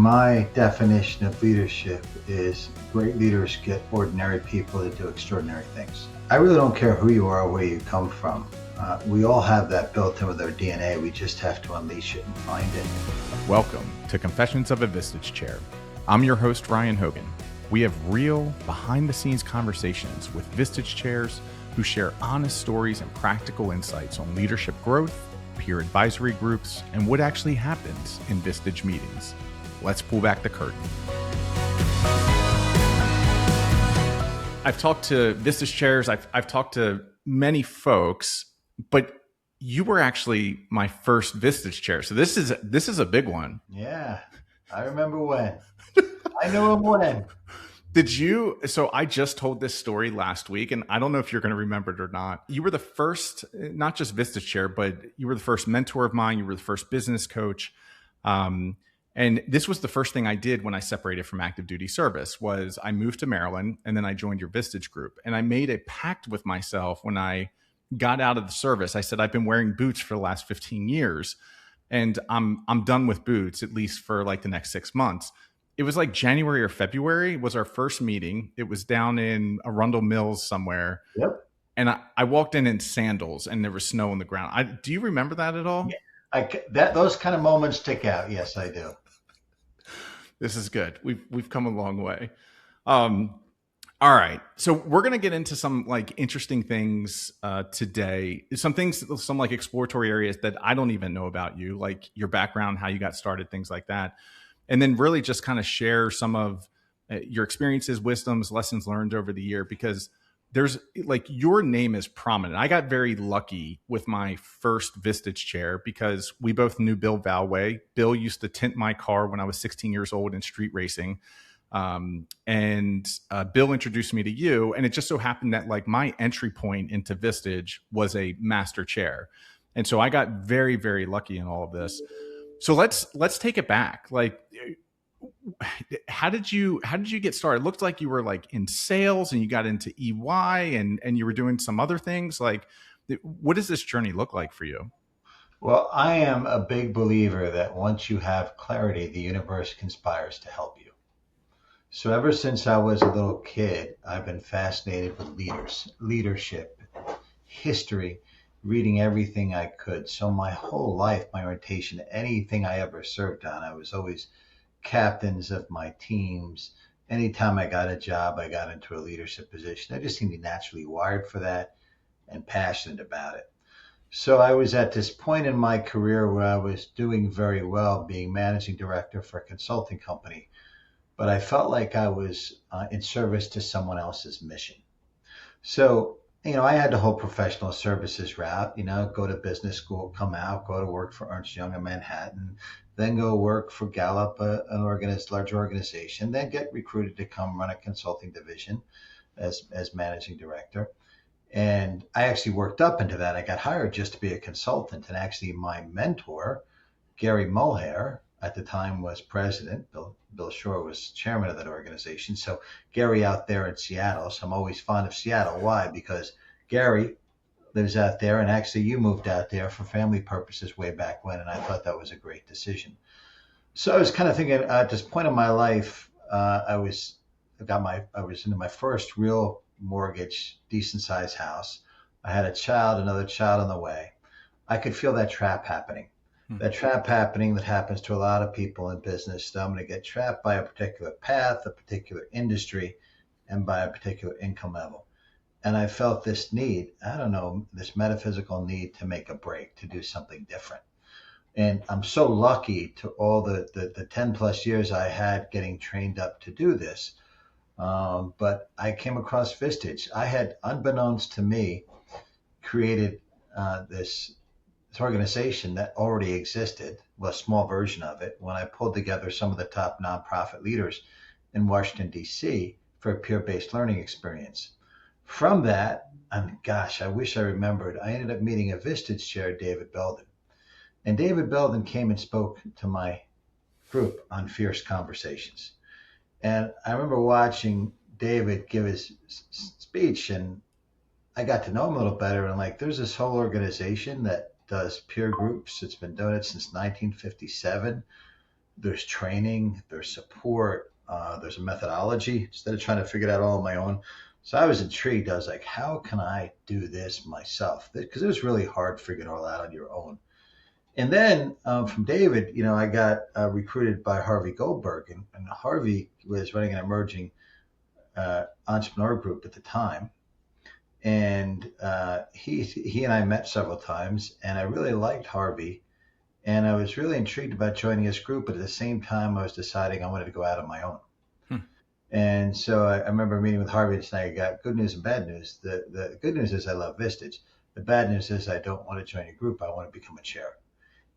My definition of leadership is great leaders get ordinary people to do extraordinary things. I really don't care who you are or where you come from. We all have that built in with our DNA. We just have to unleash it and find it. Welcome to Confessions of a Vistage Chair. I'm your host, Ryan Hogan. We have real, behind-the-scenes conversations with Vistage Chairs who share honest stories and practical insights on leadership growth, peer advisory groups, and what actually happens in Vistage meetings. Let's pull back the curtain. I've talked to Vistage Chairs. I've talked to many folks, but you were actually my first Vistage Chair. So this is a big one. Yeah, I remember when. I knew him when. So I just told this story last week, and I don't know if you're going to remember it or not. You were the first, not just Vistage Chair, but you were the first mentor of mine. You were the first business coach. And this was the first thing I did when I separated from active duty service was I moved to Maryland, and then I joined your Vistage group. And I made a pact with myself when I got out of the service. I said, I've been wearing boots for the last 15 years, and I'm done with boots, at least for like the next 6 months. It was like January or February was our first meeting. It was down in Arundel Mills somewhere. Yep. And I walked in sandals, and there was snow on the ground. Do you remember that at all? Yeah. Those kind of moments stick out. Yes, I do. This is good. We've come a long way. All right. So we're going to get into some like interesting things today. Some like exploratory areas that I don't even know about you, like your background, how you got started, things like that. And then really just kind of share some of your experiences, wisdoms, lessons learned over the year, because there's like your name is prominent. I got very lucky with my first Vistage Chair because we both knew Bill Valway. Bill used to tint my car when I was 16 years old in street racing. And Bill introduced me to you. And it just so happened that like my entry point into Vistage was a master chair. And so I got very, very lucky in all of this. So let's take it back. Like, how did you get started? It looked like you were like in sales and you got into EY and you were doing some other things. Like, what does this journey look like for you? Well, I am a big believer that once you have clarity, the universe conspires to help you. So ever since I was a little kid, I've been fascinated with leadership, history, reading everything I could. So my whole life, my orientation, anything I ever served on, I was always captains of my teams. Anytime I got a job, I got into a leadership position. I just seemed to be naturally wired for that and passionate about it. So I was at this point in my career where I was doing very well, being managing director for a consulting company, but I felt like I was in service to someone else's mission. So I had the whole professional services route, go to business school, come out, go to work for Ernst Young in Manhattan, then go work for Gallup, an large organization, then get recruited to come run a consulting division as managing director. And I actually worked up into that. I got hired just to be a consultant. And actually my mentor, Gary Mulhare, at the time was president. Bill Shore was chairman of that organization. So Gary out there in Seattle. So I'm always fond of Seattle. Why? Because Gary lives out there, and actually you moved out there for family purposes way back when, and I thought that was a great decision. So I was kind of thinking at this point in my life, I was into my first real mortgage, decent sized house. I had another child on the way. I could feel that trap happening. That trap happening that happens to a lot of people in business. That I'm going to get trapped by a particular path, a particular industry, and by a particular income level. And I felt this need, this metaphysical need to make a break, to do something different. And I'm so lucky to all the 10 plus years I had getting trained up to do this. But I came across Vistage. I had, unbeknownst to me, created this organization that already existed, well, a small version of it, when I pulled together some of the top nonprofit leaders in Washington, D.C. for a peer-based learning experience. From that, I wish I remembered, I ended up meeting a Vistage Chair, David Belden. And David Belden came and spoke to my group on Fierce Conversations. And I remember watching David give his speech, and I got to know him a little better. And there's this whole organization that does peer groups. It's been doing it since 1957. there's training, there's support, there's a methodology instead of trying to figure it out all on my own. So I was intrigued. I was like, how can I do this myself? Because it was really hard figuring it all out on your own. And then from David, I got recruited by Harvey Goldberg, and Harvey was running an emerging entrepreneur group at the time. And he and I met several times, and I really liked Harvey. And I was really intrigued about joining his group, but at the same time, I was deciding I wanted to go out on my own. And so I remember meeting with Harvey and saying, I got good news and bad news. The good news is I love Vistage. The bad news is I don't want to join a group. I want to become a chair.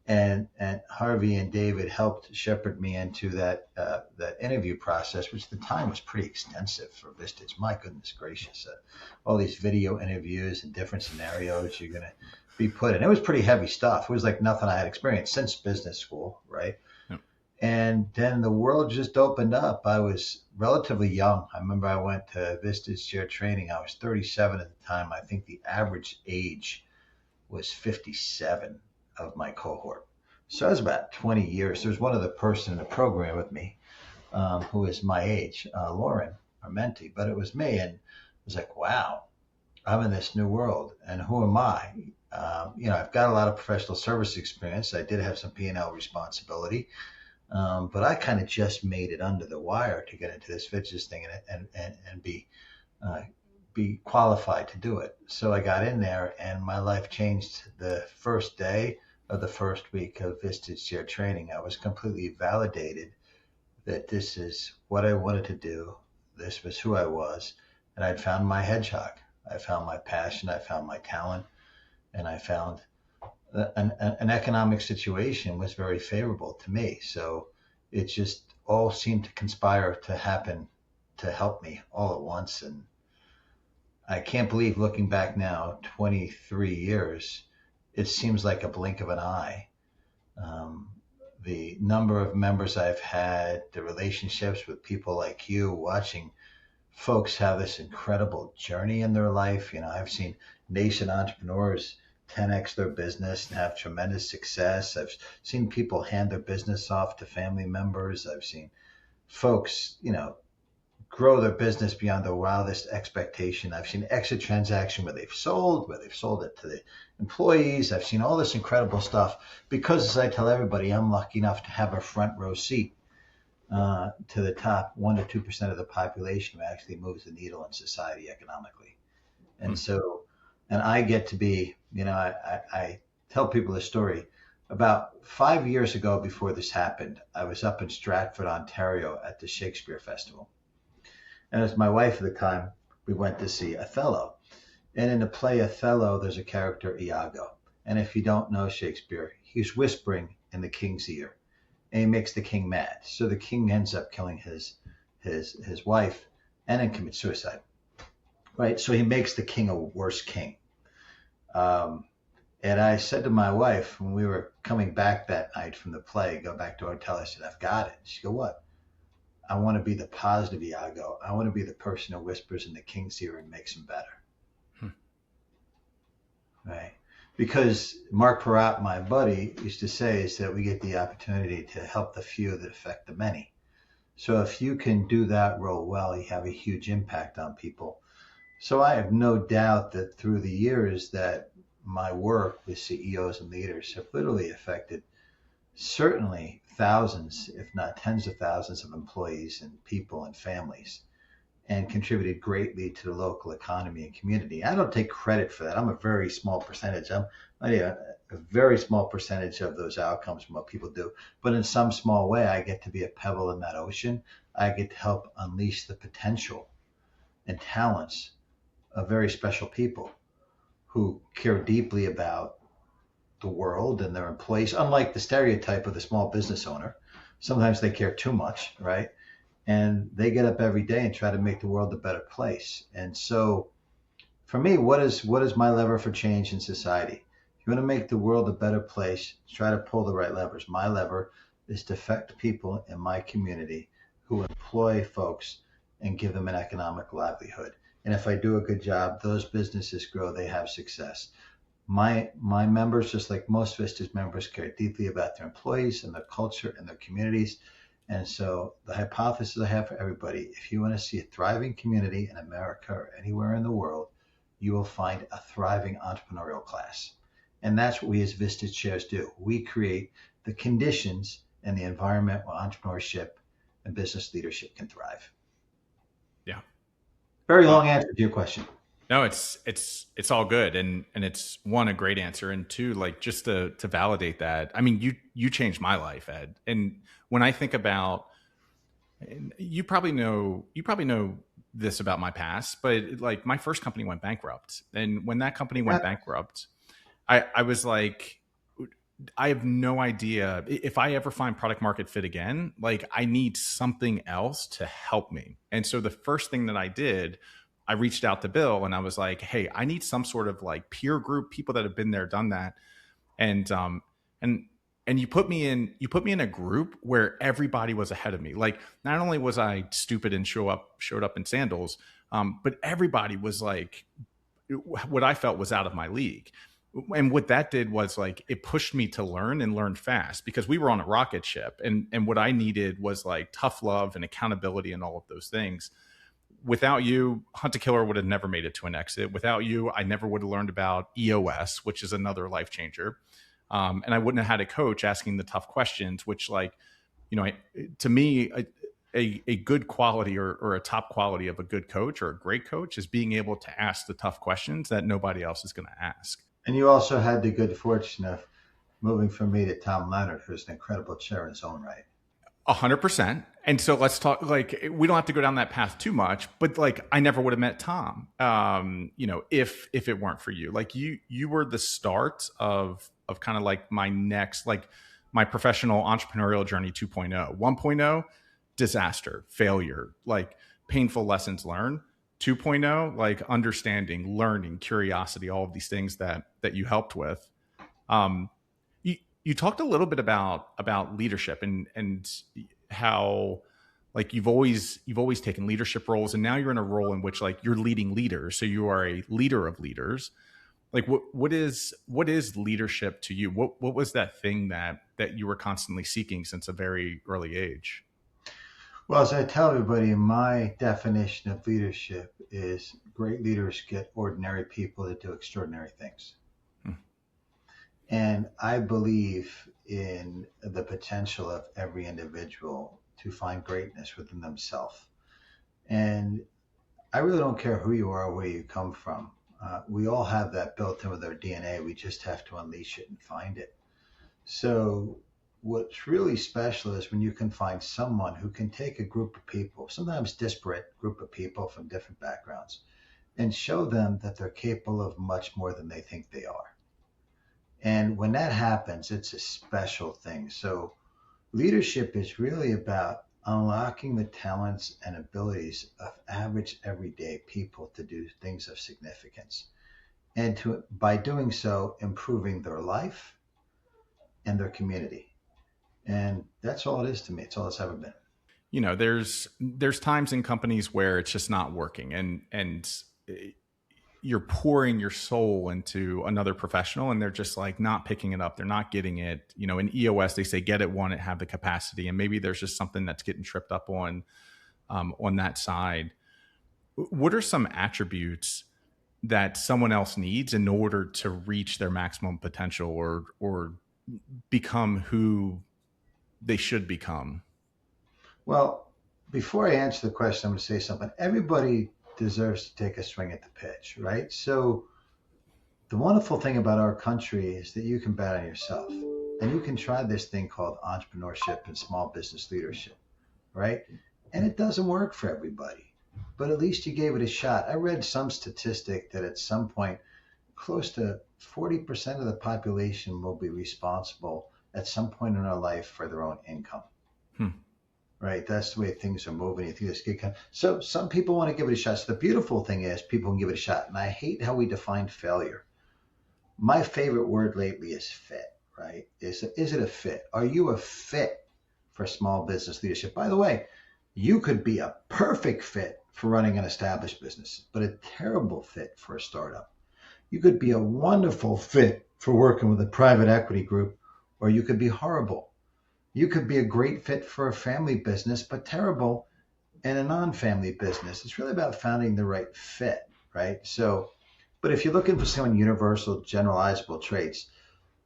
And Harvey and David helped shepherd me into that interview process, which at the time was pretty extensive for Vistage. My goodness gracious, all these video interviews and different scenarios you're going to be put in. It was pretty heavy stuff. It was like nothing I had experienced since business school, right? Yep. And then the world just opened up. I was relatively young. I remember I went to Vistage Chair training. I was 37 at the time. I think the average age was 57 of my cohort. So I was about 20 years. There was one other person in the program with me who is my age, Lauren, our mentee, but it was me. And it was like, wow, I'm in this new world. And who am I? I've got a lot of professional service experience. I did have some P&L responsibility, but I kind of just made it under the wire to get into this Vistage thing and be qualified to do it. So I got in there, and my life changed the first day of the first week of Vistage Chair training. I was completely validated that this is what I wanted to do. This was who I was, and I'd found my hedgehog. I found my passion. I found my talent, and I found an economic situation was very favorable to me. So it just all seemed to conspire to happen to help me all at once. And I can't believe, looking back now, 23 years, it seems like a blink of an eye. The number of members I've had, the relationships with people like you, watching folks have this incredible journey in their life. I've seen nascent entrepreneurs 10x their business and have tremendous success. I've seen people hand their business off to family members. I've seen folks, grow their business beyond their wildest expectation. I've seen exit transaction where they've sold it to the employees. I've seen all this incredible stuff because, as I tell everybody, I'm lucky enough to have a front row seat to the top 1% to 2% of the population who actually moves the needle in society economically. And so, and I get to be, I tell people this story. About 5 years ago, before this happened, I was up in Stratford, Ontario at the Shakespeare Festival. And as my wife at the time, we went to see Othello. And in the play Othello, there's a character, Iago. And if you don't know Shakespeare, he's whispering in the king's ear. And he makes the king mad. So the king ends up killing his wife and then commits suicide. Right? So he makes the king a worse king. And I said to my wife, when we were coming back that night from the play, go back to our hotel, I said, I've got it. She go, what? I want to be the positive Iago. I want to be the person who whispers in the king's ear and makes him better. Right? Because Mark Parat, my buddy, used to say is that we get the opportunity to help the few that affect the many. So if you can do that role well, you have a huge impact on people. So I have no doubt that through the years that my work with CEOs and leaders have literally affected certainly thousands, if not tens of thousands of employees and people and families, and contributed greatly to the local economy and community. I don't take credit for that. I'm a very small percentage. I'm a very small percentage of those outcomes from what people do. But in some small way, I get to be a pebble in that ocean. I get to help unleash the potential and talents of very special people who care deeply about the world and their employees, unlike the stereotype of the small business owner. Sometimes they care too much, right? And they get up every day and try to make the world a better place. And so for me, what is my lever for change in society? If you want to make the world a better place, try to pull the right levers. My lever is to affect people in my community who employ folks and give them an economic livelihood. And if I do a good job, those businesses grow, they have success. My members, just like most Vistage members, care deeply about their employees and their culture and their communities. And so the hypothesis I have for everybody, if you want to see a thriving community in America or anywhere in the world, you will find a thriving entrepreneurial class. And that's what we as Vistage Chairs do. We create the conditions and the environment where entrepreneurship and business leadership can thrive. Yeah. Very long answer to your question. No, it's all good, and it's one, a great answer, and two, like, just to validate that. I mean, you changed my life, Ed. And when I think about, and you probably know this about my past, but like my first company went bankrupt, and when that company went bankrupt, I was like, I have no idea if I ever find product market fit again. Like, I need something else to help me. And so the first thing that I did, I reached out to Bill and I was like, hey, I need some sort of like peer group, people that have been there, done that. And and you put me in a group where everybody was ahead of me. Like, not only was I stupid and showed up in sandals, but everybody was like, what I felt was out of my league. And what that did was, like, it pushed me to learn and learn fast, because we were on a rocket ship, and what I needed was like tough love and accountability and all of those things. Without you, Hunt a Killer would have never made it to an exit. Without you, I never would have learned about EOS, which is another life changer. And I wouldn't have had a coach asking the tough questions, which, like, to me, a good quality or a top quality of a good coach or a great coach is being able to ask the tough questions that nobody else is going to ask. And you also had the good fortune of moving from me to Tom Leonard, who's an incredible chair in his own right. 100%. And so let's talk, like, we don't have to go down that path too much, but like, I never would have met Tom, if it weren't for you. Like, you were the start of kind of like my next, like, my professional entrepreneurial journey 2.0. 1.0, disaster, failure, like painful lessons learned. 2.0, like understanding, learning, curiosity, all of these things that you helped with. You talked a little bit about leadership and how, like, you've always taken leadership roles, and now you're in a role in which, like, you're leading leaders. So you are a leader of leaders. Like, what is leadership to you? What was that thing that you were constantly seeking since a very early age? Well, as I tell everybody, my definition of leadership is great leaders get ordinary people to do extraordinary things. And I believe in the potential of every individual to find greatness within themselves. And I really don't care who you are or where you come from. We all have that built in with our DNA. We just have to unleash it and find it. So what's really special is when you can find someone who can take a group of people, sometimes disparate group of people from different backgrounds, and show them that they're capable of much more than they think they are. And when that happens, it's a special thing. So leadership is really about unlocking the talents and abilities of average everyday people to do things of significance. And by doing so, improving their life and their community. And that's all it is to me. It's all it's ever been. There's times in companies where it's just not working, and you're pouring your soul into another professional, and they're just like not picking it up. They're not getting it. In EOS, they say, get it, want it, have the capacity. And maybe there's just something that's getting tripped up on that side. What are some attributes that someone else needs in order to reach their maximum potential or become who they should become? Well, before I answer the question, I'm going to say something. Everybody deserves to take a swing at the pitch, right? So the wonderful thing about our country is that you can bet on yourself, and you can try this thing called entrepreneurship and small business leadership, right? And it doesn't work for everybody, but at least you gave it a shot. I read some statistic that at some point, close to 40% of the population will be responsible at some point in our life for their own income. Right? That's the way things are moving. You think this kid can. So some people want to give it a shot. So the beautiful thing is people can give it a shot. And I hate how we define failure. My favorite word lately is fit, right? Is it a fit? Are you a fit for small business leadership? By the way, you could be a perfect fit for running an established business, but a terrible fit for a startup. You could be a wonderful fit for working with a private equity group, or you could be horrible. You could be a great fit for a family business, but terrible in a non-family business. It's really about finding the right fit, right? So, but if you're looking for some universal, generalizable traits,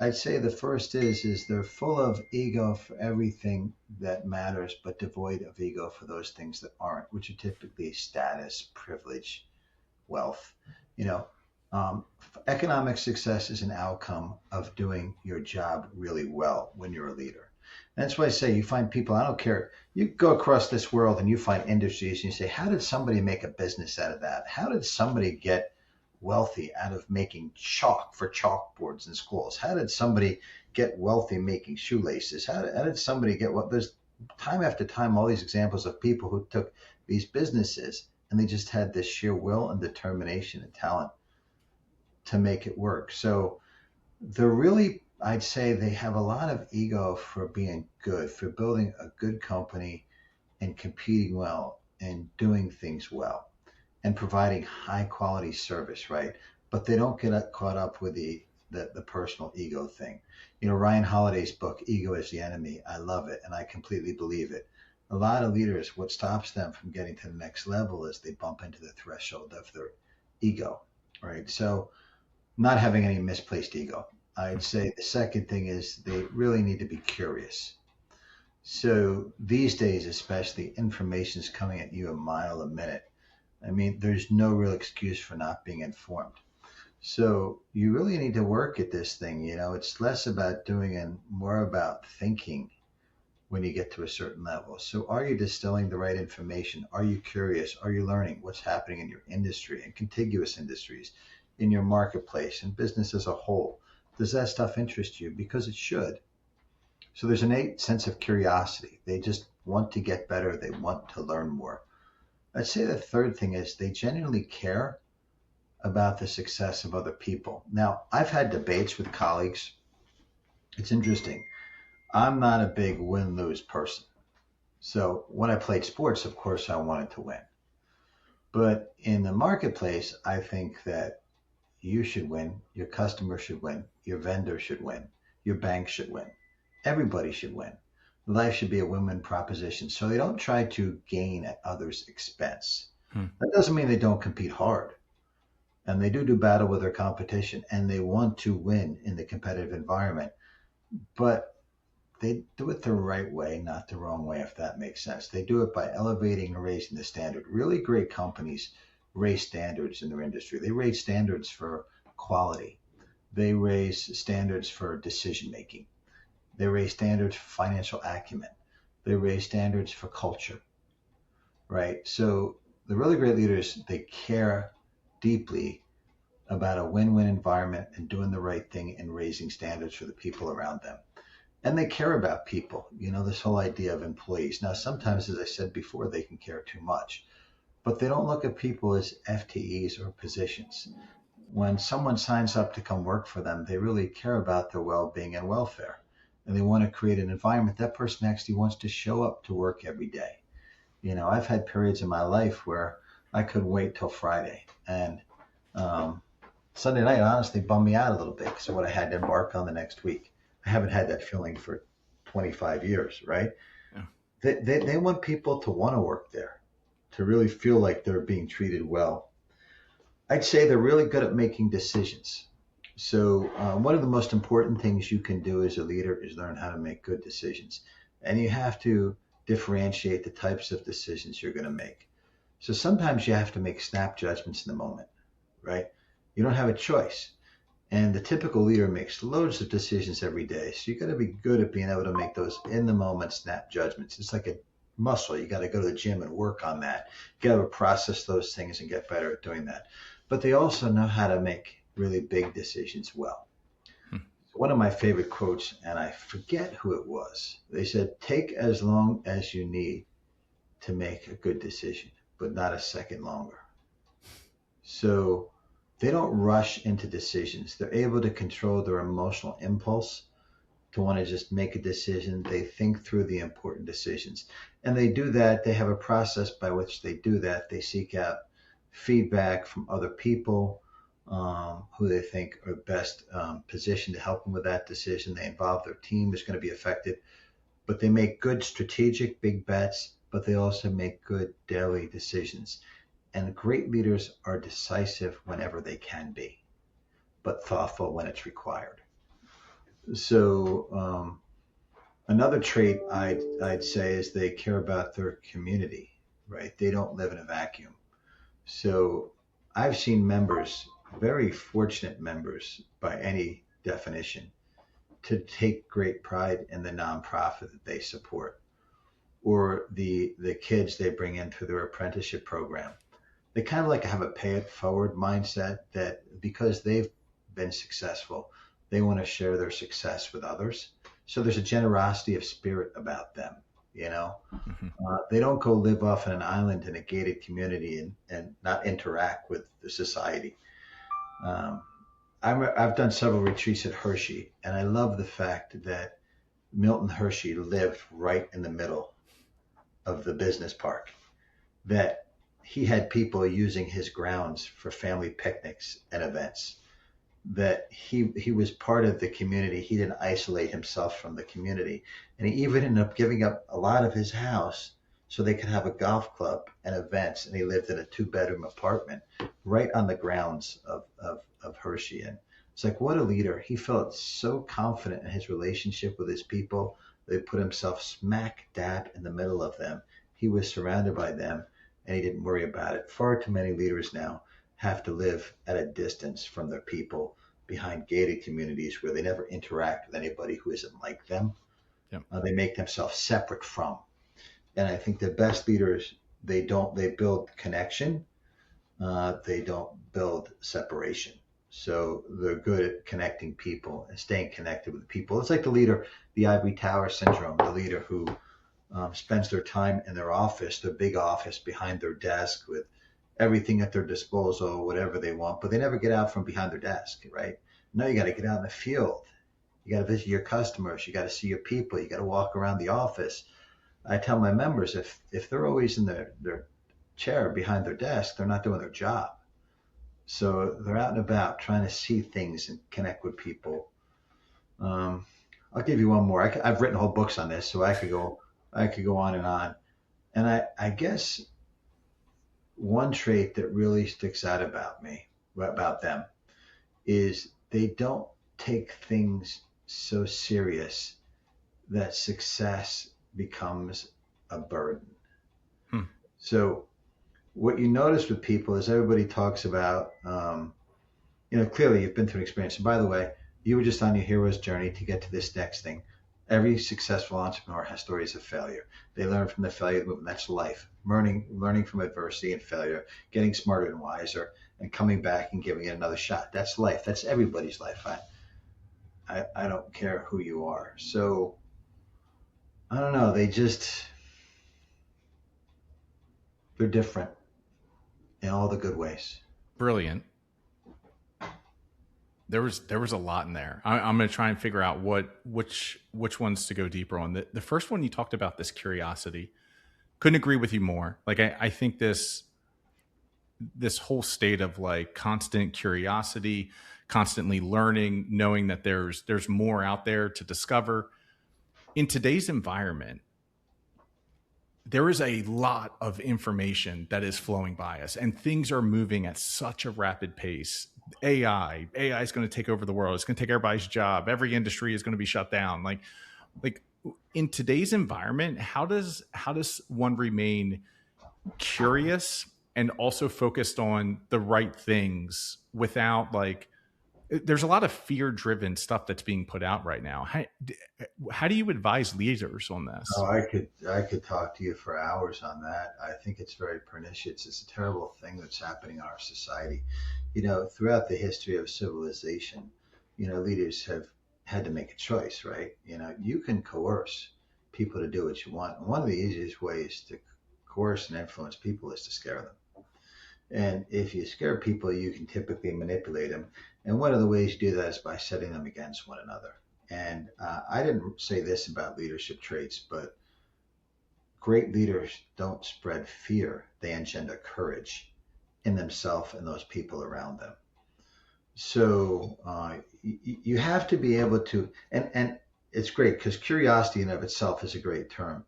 I'd say the first is they're full of ego for everything that matters, but devoid of ego for those things that aren't, which are typically status, privilege, wealth. You know, economic success is an outcome of doing your job really well when you're a leader. And that's why I say you find people, I don't care, you go across this world and you find industries and you say, how did somebody make a business out of that? How did somebody get wealthy out of making chalk for chalkboards in schools? How did somebody get wealthy making shoelaces? How did somebody get what? There's time after time all these examples of people who took these businesses and they just had this sheer will and determination and talent to make it work. So they're really, I'd say they have a lot of ego for being good, for building a good company and competing well and doing things well and providing high quality service, right? But they don't get caught up with the personal ego thing. You know, Ryan Holiday's book, Ego is the Enemy, I love it and I completely believe it. A lot of leaders, what stops them from getting to the next level is they bump into the threshold of their ego, right? So not having any misplaced ego. I'd say the second thing is they really need to be curious. So these days, especially, information is coming at you a mile a minute. I mean, there's no real excuse for not being informed. So you really need to work at this thing. You know, it's less about doing and more about thinking when you get to a certain level. So are you distilling the right information? Are you curious? Are you learning what's happening in your industry and contiguous industries, in your marketplace and business as a whole? Does that stuff interest you? Because it should. So there's an innate sense of curiosity. They just want to get better. They want to learn more. I'd say the third thing is they genuinely care about the success of other people. Now, I've had debates with colleagues. It's interesting. I'm not a big win-lose person. So when I played sports, of course, I wanted to win. But in the marketplace, I think that you should win, your customer should win, your vendor should win, your bank should win. Everybody should win. Life should be a win-win proposition. So they don't try to gain at others' expense. That doesn't mean they don't compete hard. And they do battle with their competition and they want to win in the competitive environment. But they do it the right way, not the wrong way, if that makes sense. They do it by elevating and raising the standard. Really great companies raise standards in their industry. They raise standards for quality. They raise standards for decision making. They raise standards for financial acumen. They raise standards for culture, right? So the really great leaders, they care deeply about a win-win environment and doing the right thing and raising standards for the people around them. And they care about people, you know, this whole idea of employees. Now, sometimes, as I said before, they can care too much, but they don't look at people as FTEs or positions. When someone signs up to come work for them, they really care about their well-being and welfare. And they want to create an environment that person actually wants to show up to work every day. You know, I've had periods in my life where I couldn't wait till Friday. And Sunday night honestly bummed me out a little bit because of what I had to embark on the next week. I haven't had that feeling for 25 years, right? Yeah. They want people to want to work there, to really feel like they're being treated well. I'd say they're really good at making decisions. So one of the most important things you can do as a leader is learn how to make good decisions. And you have to differentiate the types of decisions you're going to make. So sometimes you have to make snap judgments in the moment, right? You don't have a choice. And the typical leader makes loads of decisions every day. So you got to be good at being able to make those in the moment snap judgments. It's like a muscle. You got to go to the gym and work on that. You got to process those things and get better at doing that. But they also know how to make really big decisions well. One of my favorite quotes, and I forget who it was, they said, take as long as you need to make a good decision, but not a second longer. So they don't rush into decisions. They're able to control their emotional impulse to want to just make a decision. They think through the important decisions. And they do that. They have a process by which they do that. They seek out feedback from other people. who they think are best positioned to help them with that decision. They involve their team that's going to be affected, but they make good strategic big bets, but they also make good daily decisions. And great leaders are decisive whenever they can be, but thoughtful when it's required. So another trait I'd say is they care about their community, right? They don't live in a vacuum. So I've seen members, very fortunate members by any definition, to take great pride in the nonprofit that they support or the kids they bring in through their apprenticeship program. They kind of like have a pay it forward mindset that because they've been successful, they want to share their success with others. So there's a generosity of spirit about them, you know. Mm-hmm. They don't go live off on an island in a gated community and not interact with the society. Um, I've done several retreats at Hershey, and I love the fact that Milton Hershey lived right in the middle of the business park, that he had people using his grounds for family picnics and events, that he was part of the community. He didn't isolate himself from the community. And he even ended up giving up a lot of his house so they could have a golf club and events. And he lived in a 2-bedroom apartment right on the grounds of Hershey. And it's like, what a leader. He felt so confident in his relationship with his people. They put himself smack dab in the middle of them. He was surrounded by them and he didn't worry about it. Far too many leaders now have to live at a distance from their people behind gated communities where they never interact with anybody who isn't like them. Yep. They make themselves separate from. And I think the best leaders, they build connection. They don't build separation. So they're good at connecting people and staying connected with people. It's like the ivory tower syndrome, the leader who spends their time in their office, their big office behind their desk with everything at their disposal, whatever they want, but they never get out from behind their desk, right? No, you got to get out in the field. You got to visit your customers. You got to see your people. You got to walk around the office. I tell my members if they're always in their chair behind their desk, they're not doing their job. So they're out and about trying to see things and connect with people. I'll give you one more. I've written whole books on this, so I could go on and on. And I guess one trait that really sticks out about them, is they don't take things so serious that success becomes a burden. So what you notice with people is everybody talks about, clearly you've been through an experience. And by the way, you were just on your hero's journey to get to this next thing. Every successful entrepreneur has stories of failure. They learn from the failure movement. That's life. Learning from adversity and failure, getting smarter and wiser, and coming back and giving it another shot. That's life. That's everybody's life. I don't care who you are. So I don't know. They're different in all the good ways. Brilliant. There was a lot in there. I'm going to try and figure out which ones to go deeper on. The first one you talked about, this curiosity. Couldn't agree with you more. Like I think this whole state of like constant curiosity, constantly learning, knowing that there's more out there to discover. In today's environment, there is a lot of information that is flowing by us, and things are moving at such a rapid pace. AI is going to take over the world. It's going to take everybody's job. Every industry is going to be shut down. Like in today's environment, how does one remain curious and also focused on the right things without there's a lot of fear-driven stuff that's being put out right now. How do you advise leaders on this? Oh, I could talk to you for hours on that. I think it's very pernicious. It's a terrible thing that's happening in our society. Throughout the history of civilization, leaders have had to make a choice, right? You can coerce people to do what you want. And one of the easiest ways to coerce and influence people is to scare them. And if you scare people, you can typically manipulate them. And one of the ways you do that is by setting them against one another. And I didn't say this about leadership traits, but great leaders don't spread fear. They engender courage in themselves and those people around them. So you have to be able to, and it's great because curiosity in of itself is a great term,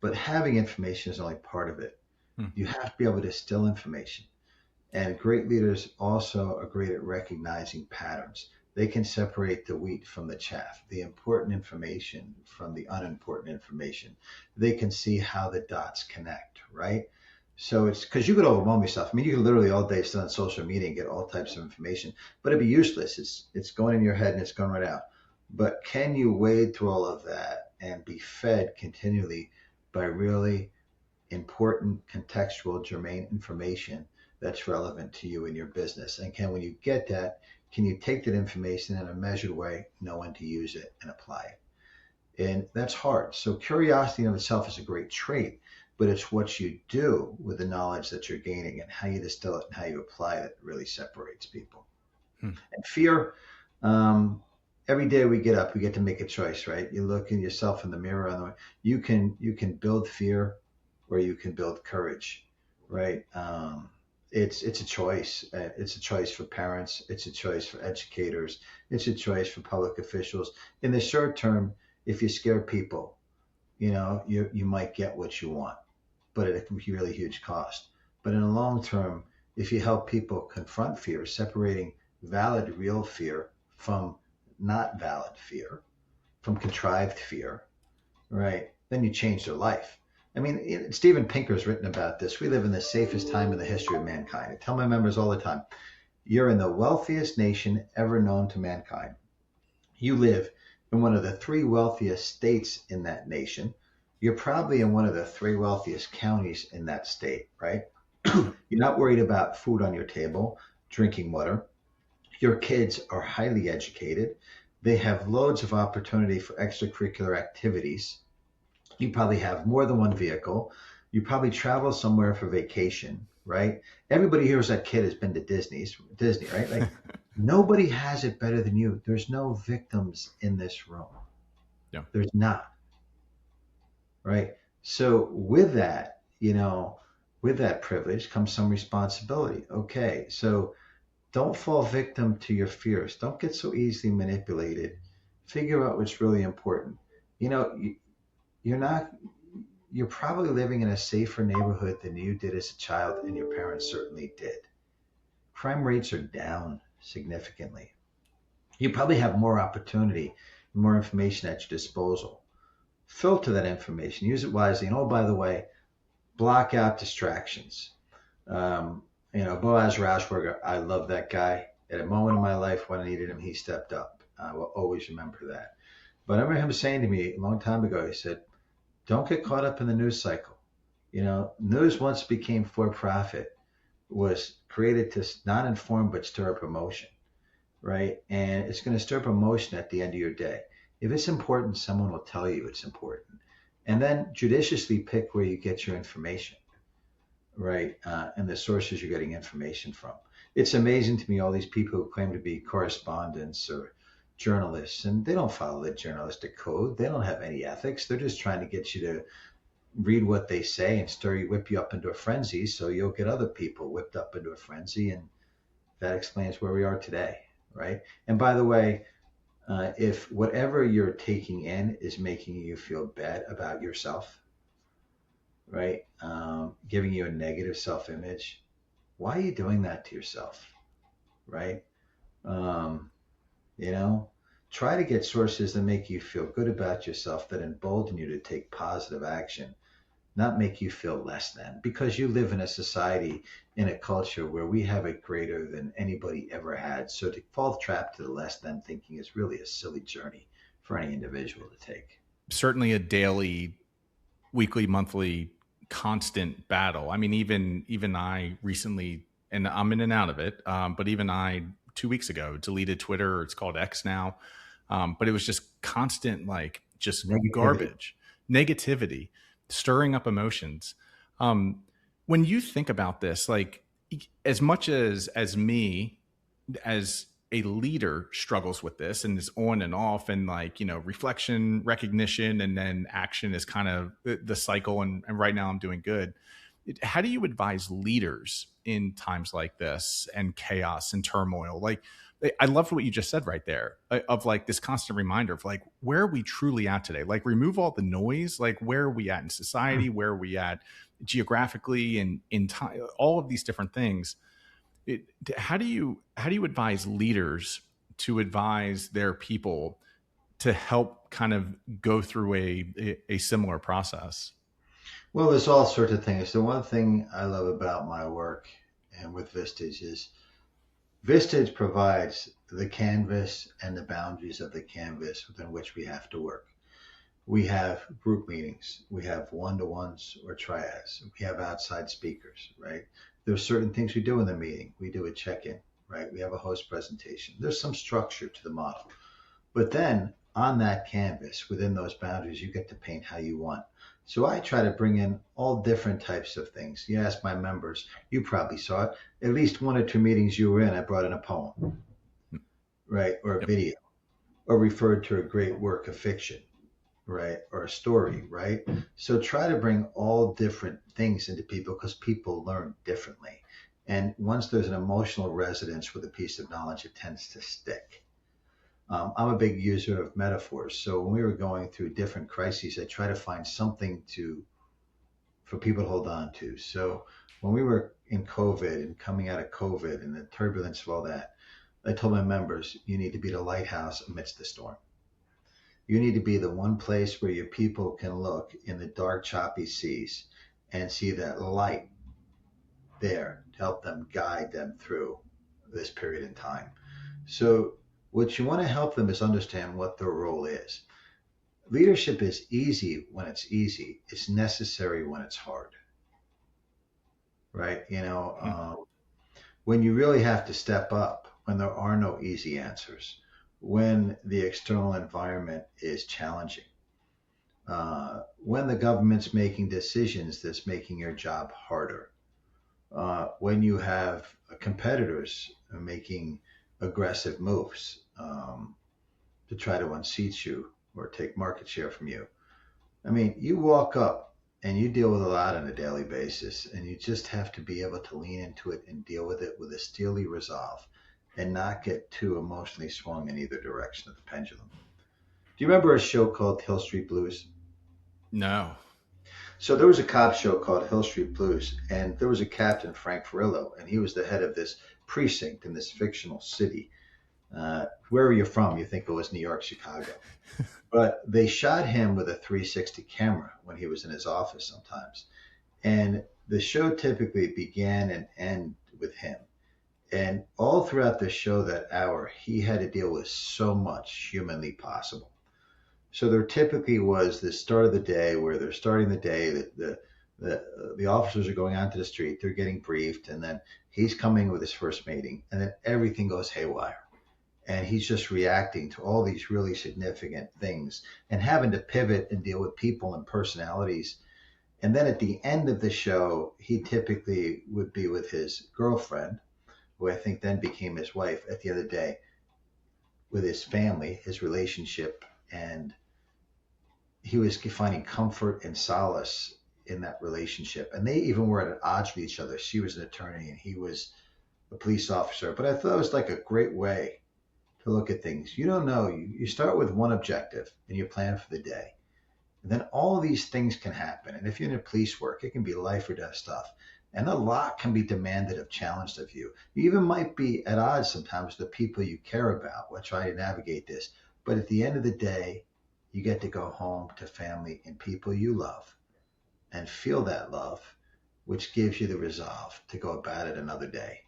but having information is only part of it. Hmm. You have to be able to distill information. And great leaders also are great at recognizing patterns. They can separate the wheat from the chaff, the important information from the unimportant information. They can see how the dots connect, right? So it's because you could overwhelm yourself. I mean, you could literally all day sit on social media and get all types of information, but it'd be useless. It's going in your head and it's going right out. But can you wade through all of that and be fed continually by really important, contextual, germane information that's relevant to you and your business? And when you get that, can you take that information in a measured way, know when to use it and apply it? And that's hard. So curiosity in of itself is a great trait, but it's what you do with the knowledge that you're gaining and how you distill it and how you apply it that really separates people. Hmm. And fear, um, every day we get up, we get to make a choice, right? You look at yourself in the mirror on the way. You can build fear or you can build courage, right? It's a choice. It's a choice for parents. It's a choice for educators. It's a choice for public officials. In the short term, if you scare people, you might get what you want, but it can be really huge cost. But in the long term, if you help people confront fear, separating valid, real fear from not valid fear, from contrived fear, right? Then you change their life. I mean, Steven Pinker's written about this. We live in the safest time in the history of mankind. I tell my members all the time, you're in the wealthiest nation ever known to mankind. You live in one of the three wealthiest states in that nation. You're probably in one of the three wealthiest counties in that state, right? You're not worried about food on your table, drinking water. Your kids are highly educated. They have loads of opportunity for extracurricular activities. You probably have more than one vehicle. You probably travel somewhere for vacation, right? Everybody here who's that kid has been to Disney, right? Like nobody has it better than you. There's no victims in this room. Yeah. There's not, right? So with that privilege comes some responsibility. Okay, so don't fall victim to your fears. Don't get so easily manipulated. Figure out what's really important. You know, you're not you're probably living in a safer neighborhood than you did as a child, and your parents certainly did. Crime rates are down significantly. You probably have more opportunity, more information at your disposal. Filter that information, use it wisely. And oh, by the way, block out distractions. Um, Boaz Rauschberger, I love that guy. At a moment in my life when I needed him, he stepped up. I will always remember that. But I remember him saying to me a long time ago, he said, don't get caught up in the news cycle. News once became for profit, was created to not inform but stir up emotion, right? And it's going to stir up emotion at the end of your day. If it's important, someone will tell you it's important. And then judiciously pick where you get your information, right? And the sources you're getting information from. It's amazing to me, all these people who claim to be correspondents or journalists, and they don't follow the journalistic code. They don't have any ethics. They're just trying to get you to read what they say and whip you up into a frenzy so you'll get other people whipped up into a frenzy. And that explains where we are today, right? And by the way, if whatever you're taking in is making you feel bad about yourself, right? Giving you a negative self-image, why are you doing that to yourself, right? Um, you know, try to get sources that make you feel good about yourself, that embolden you to take positive action, not make you feel less than, because you live in a society, in a culture where we have it greater than anybody ever had. So to fall trapped to the less than thinking is really a silly journey for any individual to take. Certainly a daily, weekly, monthly, constant battle. I mean, even I recently, and I'm in and out of it, but even I 2 weeks ago deleted Twitter. It's called X now, but it was just constant, like just Negativity. garbage, negativity, stirring up emotions. Um, when you think about this, like as much as me as a leader struggles with this and is on and off and like reflection, recognition, and then action is kind of the cycle, and right now I'm doing good. How do you advise leaders in times like this and chaos and turmoil? Like I loved what you just said right there, of like this constant reminder of like, where are we truly at today? Like, remove all the noise. Like, where are we at in society? Where are we at geographically and in time? All of these different things. How do you advise leaders to advise their people to help kind of go through a similar process? Well, there's all sorts of things. The one thing I love about my work and with Vistage is Vistage provides the canvas and the boundaries of the canvas within which we have to work. We have group meetings, we have one-to-ones or triads, we have outside speakers, right? There's certain things we do in the meeting. We do a check-in, right? We have a host presentation. There's some structure to the model. But then on that canvas, within those boundaries, you get to paint how you want. So I try to bring in all different types of things. You ask my members, you probably saw it. At least one or two meetings you were in, I brought in a poem, right? Or a Yep. video, or referred to a great work of fiction, right? Or a story, right? So try to bring all different things into people because people learn differently. And once there's an emotional resonance with a piece of knowledge, it tends to stick. I'm a big user of metaphors. So when we were going through different crises, I try to find something for people to hold on to. So when we were in COVID and coming out of COVID and the turbulence of all that, I told my members, you need to be the lighthouse amidst the storm. You need to be the one place where your people can look in the dark, choppy seas and see that light there to help them guide them through this period in time. So what you want to help them is understand what their role is. Leadership is easy when it's easy. It's necessary when it's hard, right? When you really have to step up, when there are no easy answers, when the external environment is challenging, when the government's making decisions that's making your job harder, when you have competitors making aggressive moves to try to unseat you or take market share from you. I mean, you walk up and you deal with a lot on a daily basis, and you just have to be able to lean into it and deal with it with a steely resolve and not get too emotionally swung in either direction of the pendulum. Do you remember a show called Hill Street Blues? No. So there was a cop show called Hill Street Blues, and there was a captain, Frank Furillo, and he was the head of this precinct in this fictional city. Wherever you're from, you think it was New York, Chicago. But they shot him with a 360 camera when he was in his office sometimes. And the show typically began and ended with him. And all throughout the show that hour, he had to deal with so much humanly possible. So there typically was this start of the day where they're starting the day, that the officers are going onto the street, they're getting briefed, and then he's coming with his first meeting, and then everything goes haywire. And he's just reacting to all these really significant things and having to pivot and deal with people and personalities. And then at the end of the show, he typically would be with his girlfriend, who I think then became his wife at the end of the day, with his family, his relationship, and he was finding comfort and solace in that relationship. And they even were at odds with each other. She was an attorney and he was a police officer. But I thought it was like a great way to look at things. You don't know. You start with one objective and you plan for the day. And then all of these things can happen. And if you're in a police work, it can be life or death stuff. And a lot can be demanded of, challenged of you. You even might be at odds sometimes with the people you care about while trying to navigate this. But at the end of the day, you get to go home to family and people you love and feel that love, which gives you the resolve to go about it another day.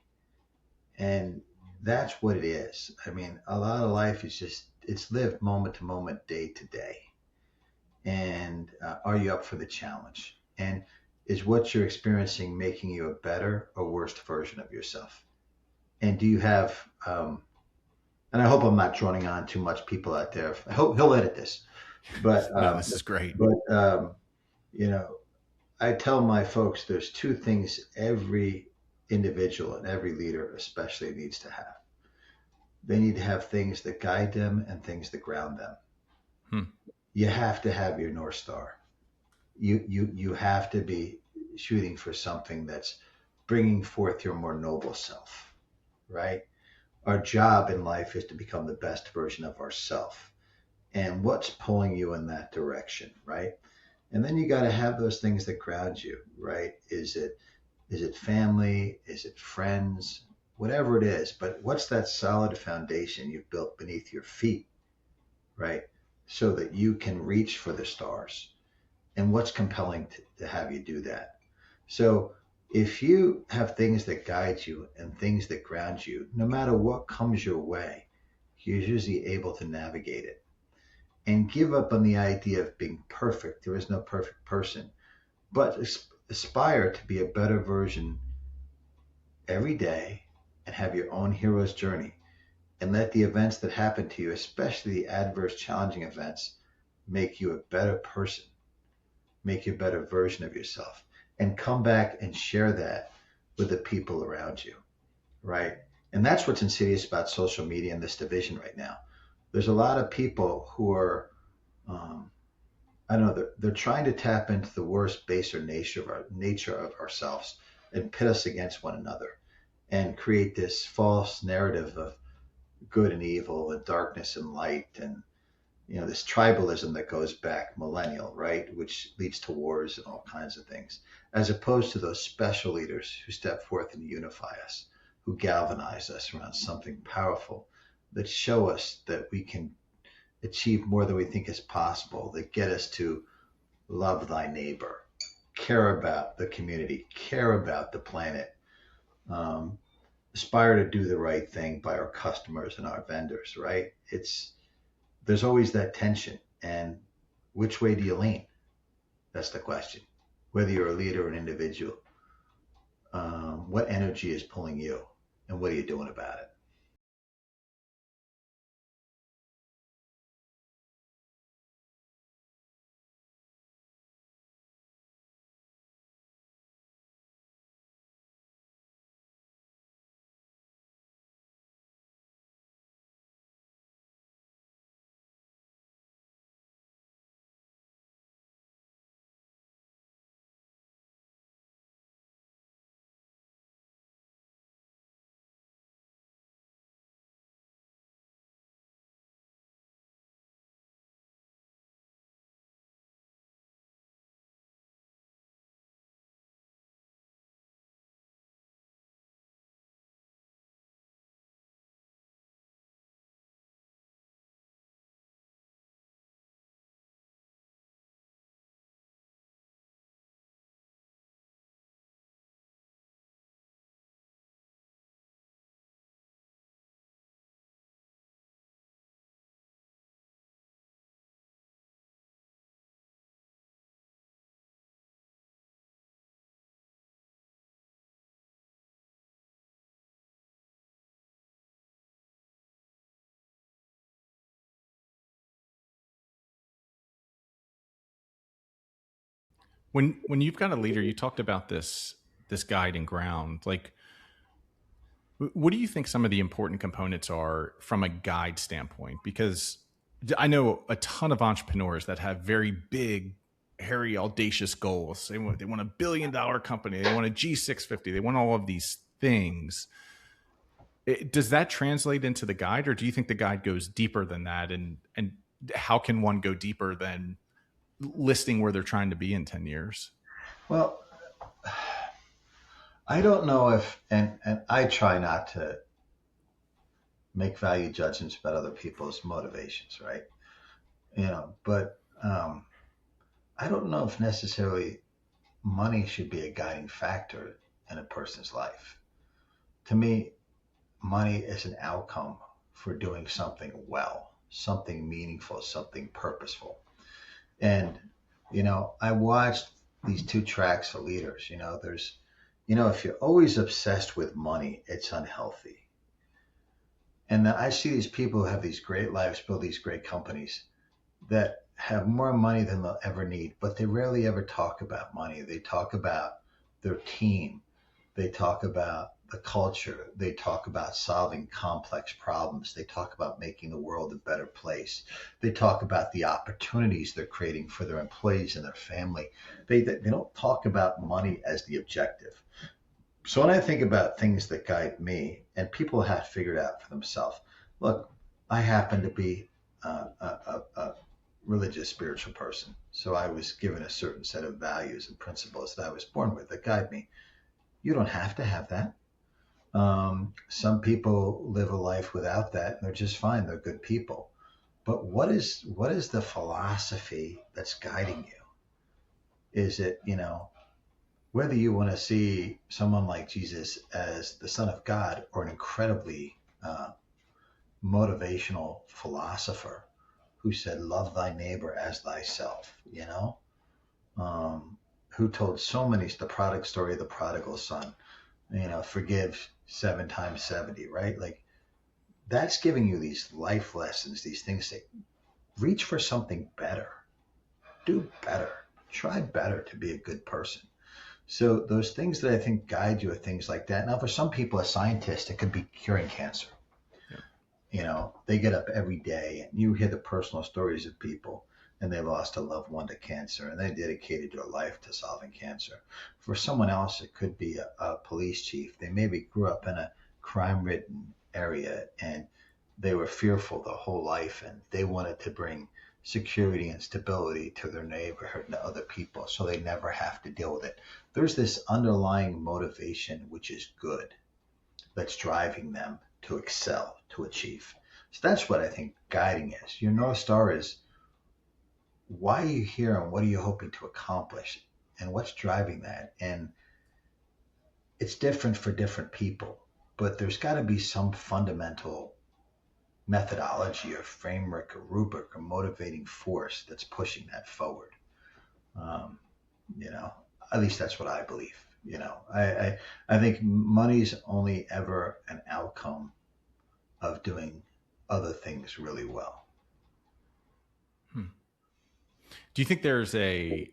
And that's what it is. I mean, a lot of life is just, it's lived moment to moment, day to day. And are you up for the challenge? And is what you're experiencing making you a better or worse version of yourself? And do you have, and I hope I'm not droning on too much, people out there. I hope he'll edit this. But, No, this is great. you know, I tell my folks there's two things every individual and every leader especially needs to have. They need to have things that guide them and things that ground them. You have to have your North Star. You have to be shooting for something that's bringing forth your more noble self, right? Our job in life is to become the best version of ourselves. And what's pulling you in that direction, right? And then you got to have those things that ground you, right? Is it family? Is it friends? Whatever it is, but what's that solid foundation you've built beneath your feet, right? So that you can reach for the stars. And what's compelling to have you do that? So if you have things that guide you and things that ground you, no matter what comes your way, you're usually able to navigate it and give up on the idea of being perfect. There is no perfect person, but aspire to be a better version every day and have your own hero's journey and let the events that happen to you, especially the adverse, challenging events, make you a better person, make you a better version of yourself, and come back and share that with the people around you, right? And that's what's insidious about social media and this division right now. There's a lot of people who are, um, I don't know, they're trying to tap into the worst, baser nature of ourselves and pit us against one another and create this false narrative of good and evil and darkness and light and this tribalism that goes back millennial, right, which leads to wars and all kinds of things, as opposed to those special leaders who step forth and unify us, who galvanize us around something powerful, that show us that we can achieve more than we think is possible, that get us to love thy neighbor, care about the community, care about the planet, um, aspire to do the right thing by our customers and our vendors, right? There's always that tension. And which way do you lean? That's the question. Whether you're a leader or an individual, what energy is pulling you and what are you doing about it? When you've got a leader, you talked about this guiding ground. Like, what do you think some of the important components are from a guide standpoint? Because I know a ton of entrepreneurs that have very big, hairy, audacious goals. They want $1 billion company. They want a G650. They want all of these things. Does that translate into the guide, or do you think the guide goes deeper than that? And how can one go deeper than listing where they're trying to be in 10 years? Well, I don't know if, and I try not to make value judgments about other people's motivations, right? But I don't know if necessarily money should be a guiding factor in a person's life. To me, money is an outcome for doing something well, something meaningful, something purposeful. And, I watched these two tracks of leaders. If you're always obsessed with money, it's unhealthy. And I see these people who have these great lives, build these great companies that have more money than they'll ever need, but they rarely ever talk about money. They talk about their team. They talk about the culture. They talk about solving complex problems. They talk about making the world a better place. They talk about the opportunities they're creating for their employees and their family. They don't talk about money as the objective. So when I think about things that guide me, and people have to figure it out for themselves. Look, I happen to be a religious, spiritual person, so I was given a certain set of values and principles that I was born with that guide me. You don't have to have that. Some people live a life without that, and they're just fine. They're good people. But what is the philosophy that's guiding you? Is it, whether you want to see someone like Jesus as the Son of God or an incredibly motivational philosopher who said, "Love thy neighbor as thyself," who told so many the product story of the prodigal son, forgive 7 times 70, right? Like that's giving you these life lessons, these things that reach for something better, do better, try better to be a good person. So those things that I think guide you are things like that. Now, for some people, a scientist, it could be curing cancer. They get up every day and you hear the personal stories of people and they lost a loved one to cancer and they dedicated their life to solving cancer. For someone else, it could be a police chief. They maybe grew up in a crime-ridden area and they were fearful the whole life and they wanted to bring security and stability to their neighborhood and to other people so they never have to deal with it. There's this underlying motivation, which is good, that's driving them to excel, to achieve. So that's what I think guiding is. Your North Star is, why are you here and what are you hoping to accomplish and what's driving that? And it's different for different people, but there's got to be some fundamental methodology or framework or rubric or motivating force that's pushing that forward. Um, at least that's what I believe. I think money's only ever an outcome of doing other things really well. Do you think there's is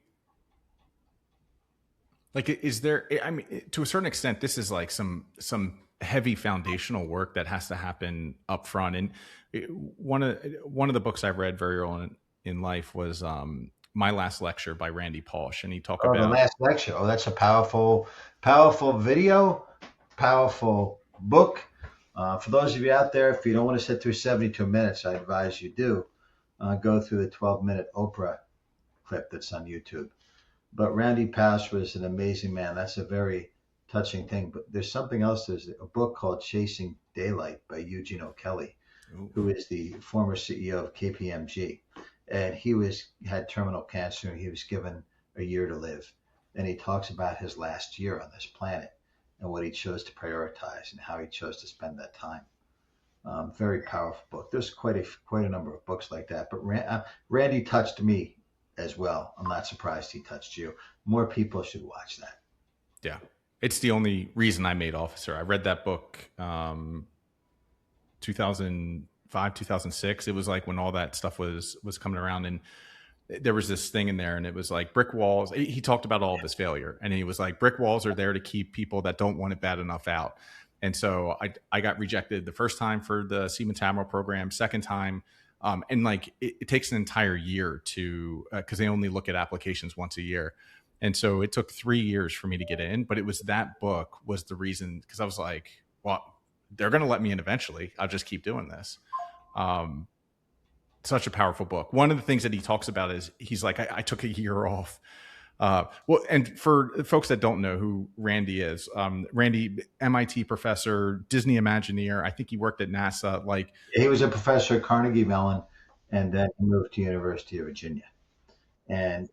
there, I mean, to a certain extent, this is like some heavy foundational work that has to happen up front. And one of the books I've read very early in life was My Last Lecture by Randy Pausch. And he talked about The last lecture. Oh, that's a powerful, powerful video, powerful book. For those of you out there, if you don't want to sit through 72 minutes, I advise you do go through the 12-minute Oprah clip that's on YouTube. But Randy Pausch was an amazing man. That's a very touching thing. But there's something else. There's a book called Chasing Daylight by Eugene O'Kelly, who is the former CEO of KPMG. And he had terminal cancer and he was given a year to live. And he talks about his last year on this planet and what he chose to prioritize and how he chose to spend that time. Very powerful book. There's quite a number of books like that. But Randy touched me as well. I'm not surprised he touched you. More people should watch that. Yeah. It's the only reason I made officer. I read that book 2005, 2006. It was like when all that stuff was coming around, and there was this thing in there, and it was like brick walls. He talked about all of his failure, and he was like, brick walls are there to keep people that don't want it bad enough out. And so I got rejected the first time for the Seaman Tamro program, second time. And like it takes an entire year to, because they only look at applications once a year. And so it took 3 years for me to get in, but it was that book was the reason, because I was like, well, they're going to let me in eventually. I'll just keep doing this. Such a powerful book. One of the things that he talks about is he's like, I took a year off. Well, and for folks that don't know who Randy is, Randy, MIT professor, Disney Imagineer. I think he worked at NASA. Like he was a professor at Carnegie Mellon, and then he moved to University of Virginia. And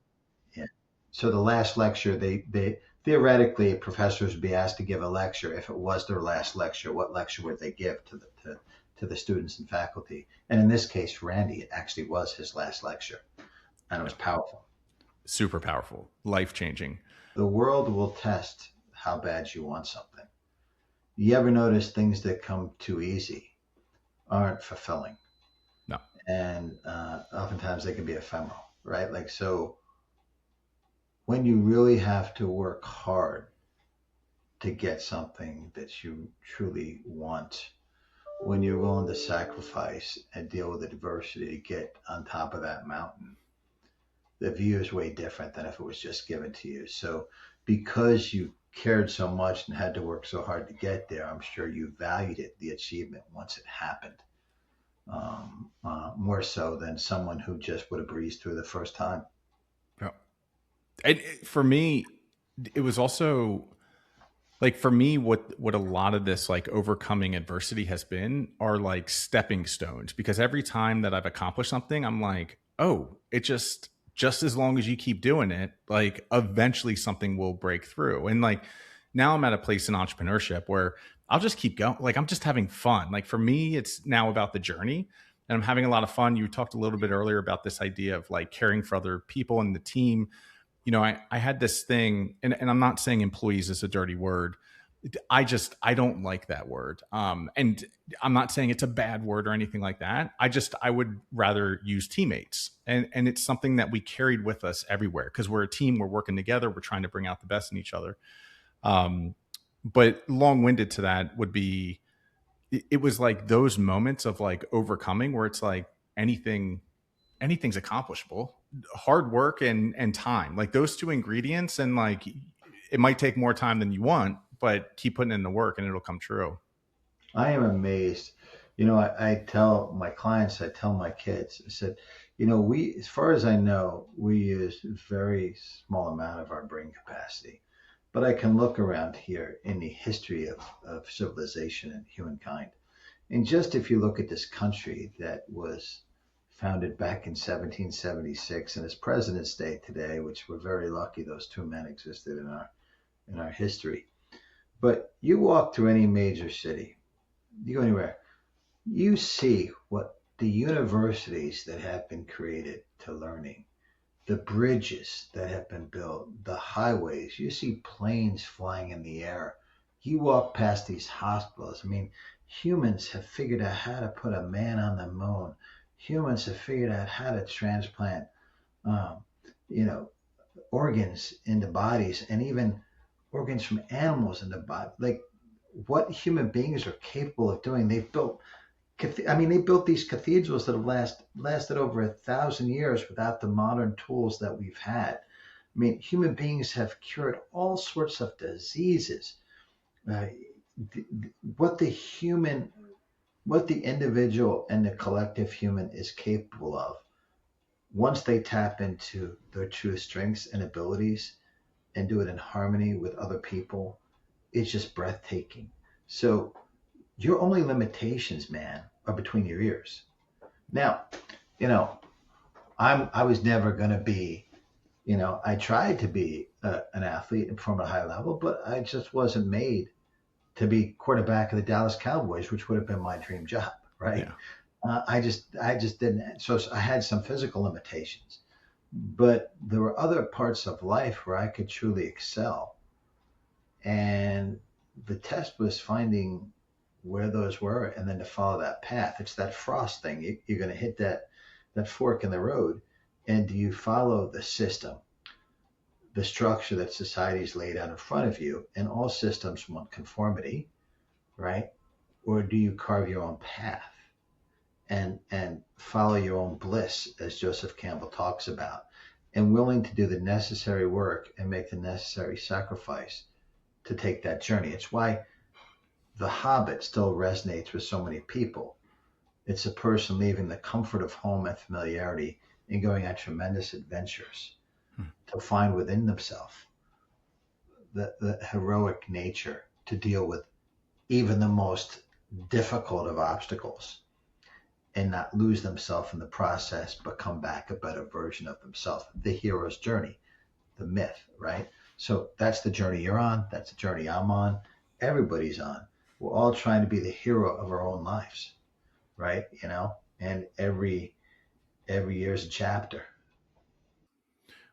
so the last lecture, they theoretically professors would be asked to give a lecture. If it was their last lecture, what lecture would they give to the students and faculty? And in this case, Randy, it actually was his last lecture, and it was powerful. Super powerful, life-changing. The world will test how bad you want something. You ever notice things that come too easy aren't fulfilling? No. And oftentimes they can be ephemeral, right? Like, so when you really have to work hard to get something that you truly want, when you're willing to sacrifice and deal with the adversity to get on top of that mountain, the view is way different than if it was just given to you. So because you cared so much and had to work so hard to get there, I'm sure you valued it, the achievement, once it happened, more so than someone who just would have breezed through the first time. Yeah. And for me, it was also like, for me, what a lot of this like overcoming adversity has been are like stepping stones, because every time that I've accomplished something, I'm like, oh, it just as long as you keep doing it, like eventually something will break through. And like now I'm at a place in entrepreneurship where I'll just keep going. Like I'm just having fun. Like for me, it's now about the journey, and I'm having a lot of fun. You talked a little bit earlier about this idea of like caring for other people in the team. I had this thing, and I'm not saying employees is a dirty word. I don't like that word. And I'm not saying it's a bad word or anything like that. I would rather use teammates. And it's something that we carried with us everywhere, because we're a team, we're working together, we're trying to bring out the best in each other. Um, but long-winded to that would be, it was like those moments of like overcoming where it's like anything's accomplishable. Hard work and time, like those two ingredients, and like it might take more time than you want, but keep putting in the work and it'll come true. I am amazed. I tell my clients, I tell my kids, I said, we, as far as I know, we use a very small amount of our brain capacity. But I can look around here in the history of civilization and humankind. And just if you look at this country that was founded back in 1776 and its President's Day today, which we're very lucky those two men existed in our history. But you walk through any major city, you go anywhere, you see what the universities that have been created to learning, the bridges that have been built, the highways, you see planes flying in the air. You walk past these hospitals. I mean, humans have figured out how to put a man on the moon. Humans have figured out how to transplant, um, you know, organs into bodies, and even organs from animals into body. Like what human beings are capable of doing. They built these cathedrals that have lasted over 1,000 years without the modern tools that we've had. I mean, human beings have cured all sorts of diseases. Uh, what the human, what the individual and the collective human is capable of, once they tap into their true strengths and abilities and do it in harmony with other people, it's just breathtaking. So your only limitations, man, are between your ears. Now, you know, I was never going to be, I tried to be an athlete and perform at a high level, but I just wasn't made to be quarterback of the Dallas Cowboys, which would have been my dream job, right? Yeah. I just didn't. So I had some physical limitations, but there were other parts of life where I could truly excel. And the test was finding where those were and then to follow that path. It's that frost thing. You're going to hit that fork in the road. And do you follow the system, the structure that society's laid out in front of you? And all systems want conformity, right? Or do you carve your own path and follow your own bliss, as Joseph Campbell talks about, and willing to do the necessary work and make the necessary sacrifice to take that journey? It's why The Hobbit still resonates with so many people. It's a person leaving the comfort of home and familiarity and going on tremendous adventures Hmm. to find within themselves the heroic nature to deal with even the most difficult of obstacles and not lose themselves in the process, but come back a better version of themselves. The hero's journey, the myth, right? So that's the journey you're on. That's the journey I'm on. Everybody's on. We're all trying to be the hero of our own lives, right? And every year is a chapter.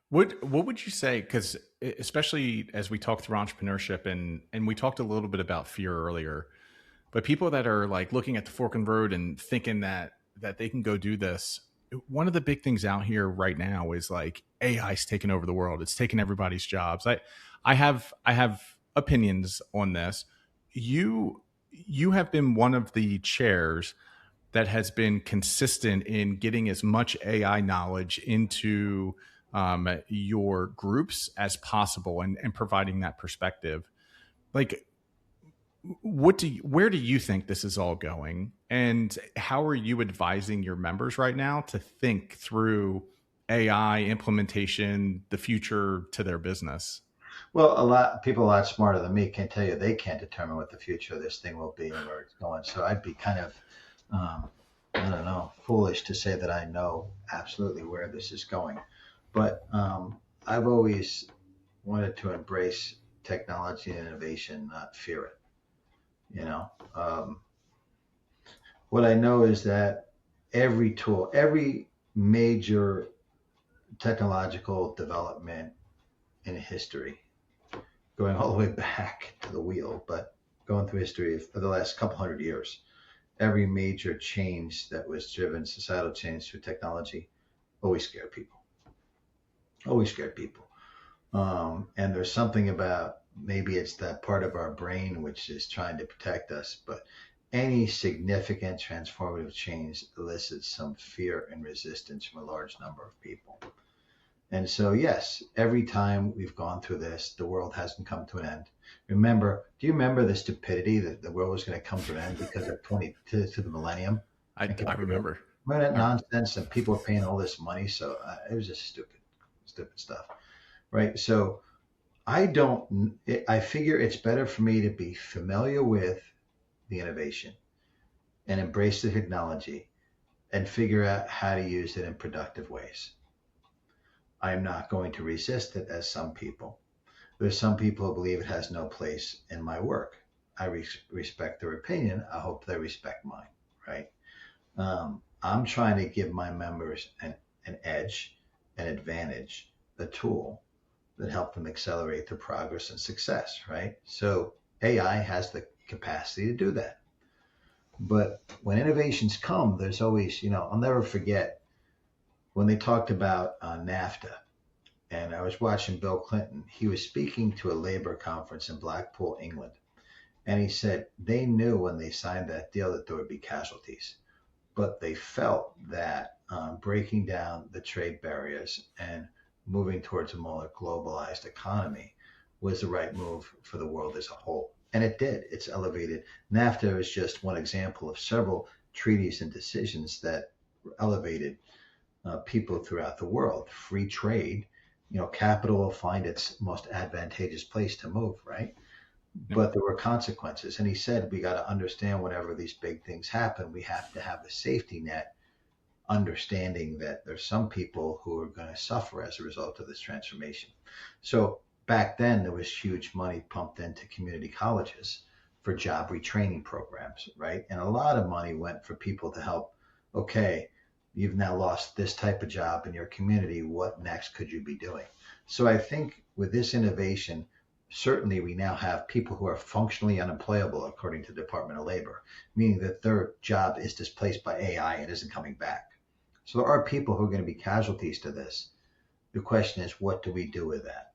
What would you say? Because especially as we talk through entrepreneurship, and we talked a little bit about fear earlier, but people that are like looking at the fork in the road and thinking that they can go do this. One of the big things out here right now is like AI's taking over the world. It's taking everybody's jobs. I have opinions on this. You have been one of the chairs that has been consistent in getting as much AI knowledge into your groups as possible, and providing that perspective. like where do you think this is all going, and how are you advising your members right now to think through AI implementation, the future to their business? Well, a lot people a lot smarter than me can tell you they can't determine what the future of this thing will be and where it's going. So I'd be kind of, um, I don't know, foolish to say that I know absolutely where this is going. But I've always wanted to embrace technology and innovation, not fear it. You know, what I know is that every tool, every major technological development in history, going all the way back to the wheel, but going through history for the last couple hundred years, every major change that was driven, societal change through technology, always scared people. Always scared people. And there's something about maybe it's that part of our brain which is trying to protect us, but any significant transformative change elicits some fear and resistance from a large number of people. And so, yes, every time we've gone through this, the world hasn't come to an end. Do you remember the stupidity that the world was going to come to an end because of to the millennium? I remember. Remember that nonsense and people were paying all this money? So it was just stupid stuff, right? So I figure it's better for me to be familiar with the innovation and embrace the technology and figure out how to use it in productive ways. I'm not going to resist it as some people. There's some people who believe it has no place in my work. I respect their opinion. I hope they respect mine, right? I'm trying to give my members an edge, an advantage, a tool that help them accelerate their progress and success, right? So AI has the capacity to do that. But when innovations come, there's always, I'll never forget when they talked about NAFTA. And I was watching Bill Clinton. He was speaking to a labor conference in Blackpool, England. And he said they knew when they signed that deal that there would be casualties, but they felt that breaking down the trade barriers and moving towards a more globalized economy was the right move for the world as a whole. And it did. It's elevated. NAFTA is just one example of several treaties and decisions that elevated people throughout the world. Free trade, capital will find its most advantageous place to move, right? But there were consequences. And he said, we got to understand whenever these big things happen, we have to have a safety net, understanding that there's some people who are going to suffer as a result of this transformation. So back then, there was huge money pumped into community colleges for job retraining programs, right? And a lot of money went for people to help, okay, you've now lost this type of job in your community. What next could you be doing? So I think with this innovation, certainly we now have people who are functionally unemployable, according to the Department of Labor, meaning that their job is displaced by AI and isn't coming back. So there are people who are going to be casualties to this. The question is, what do we do with that?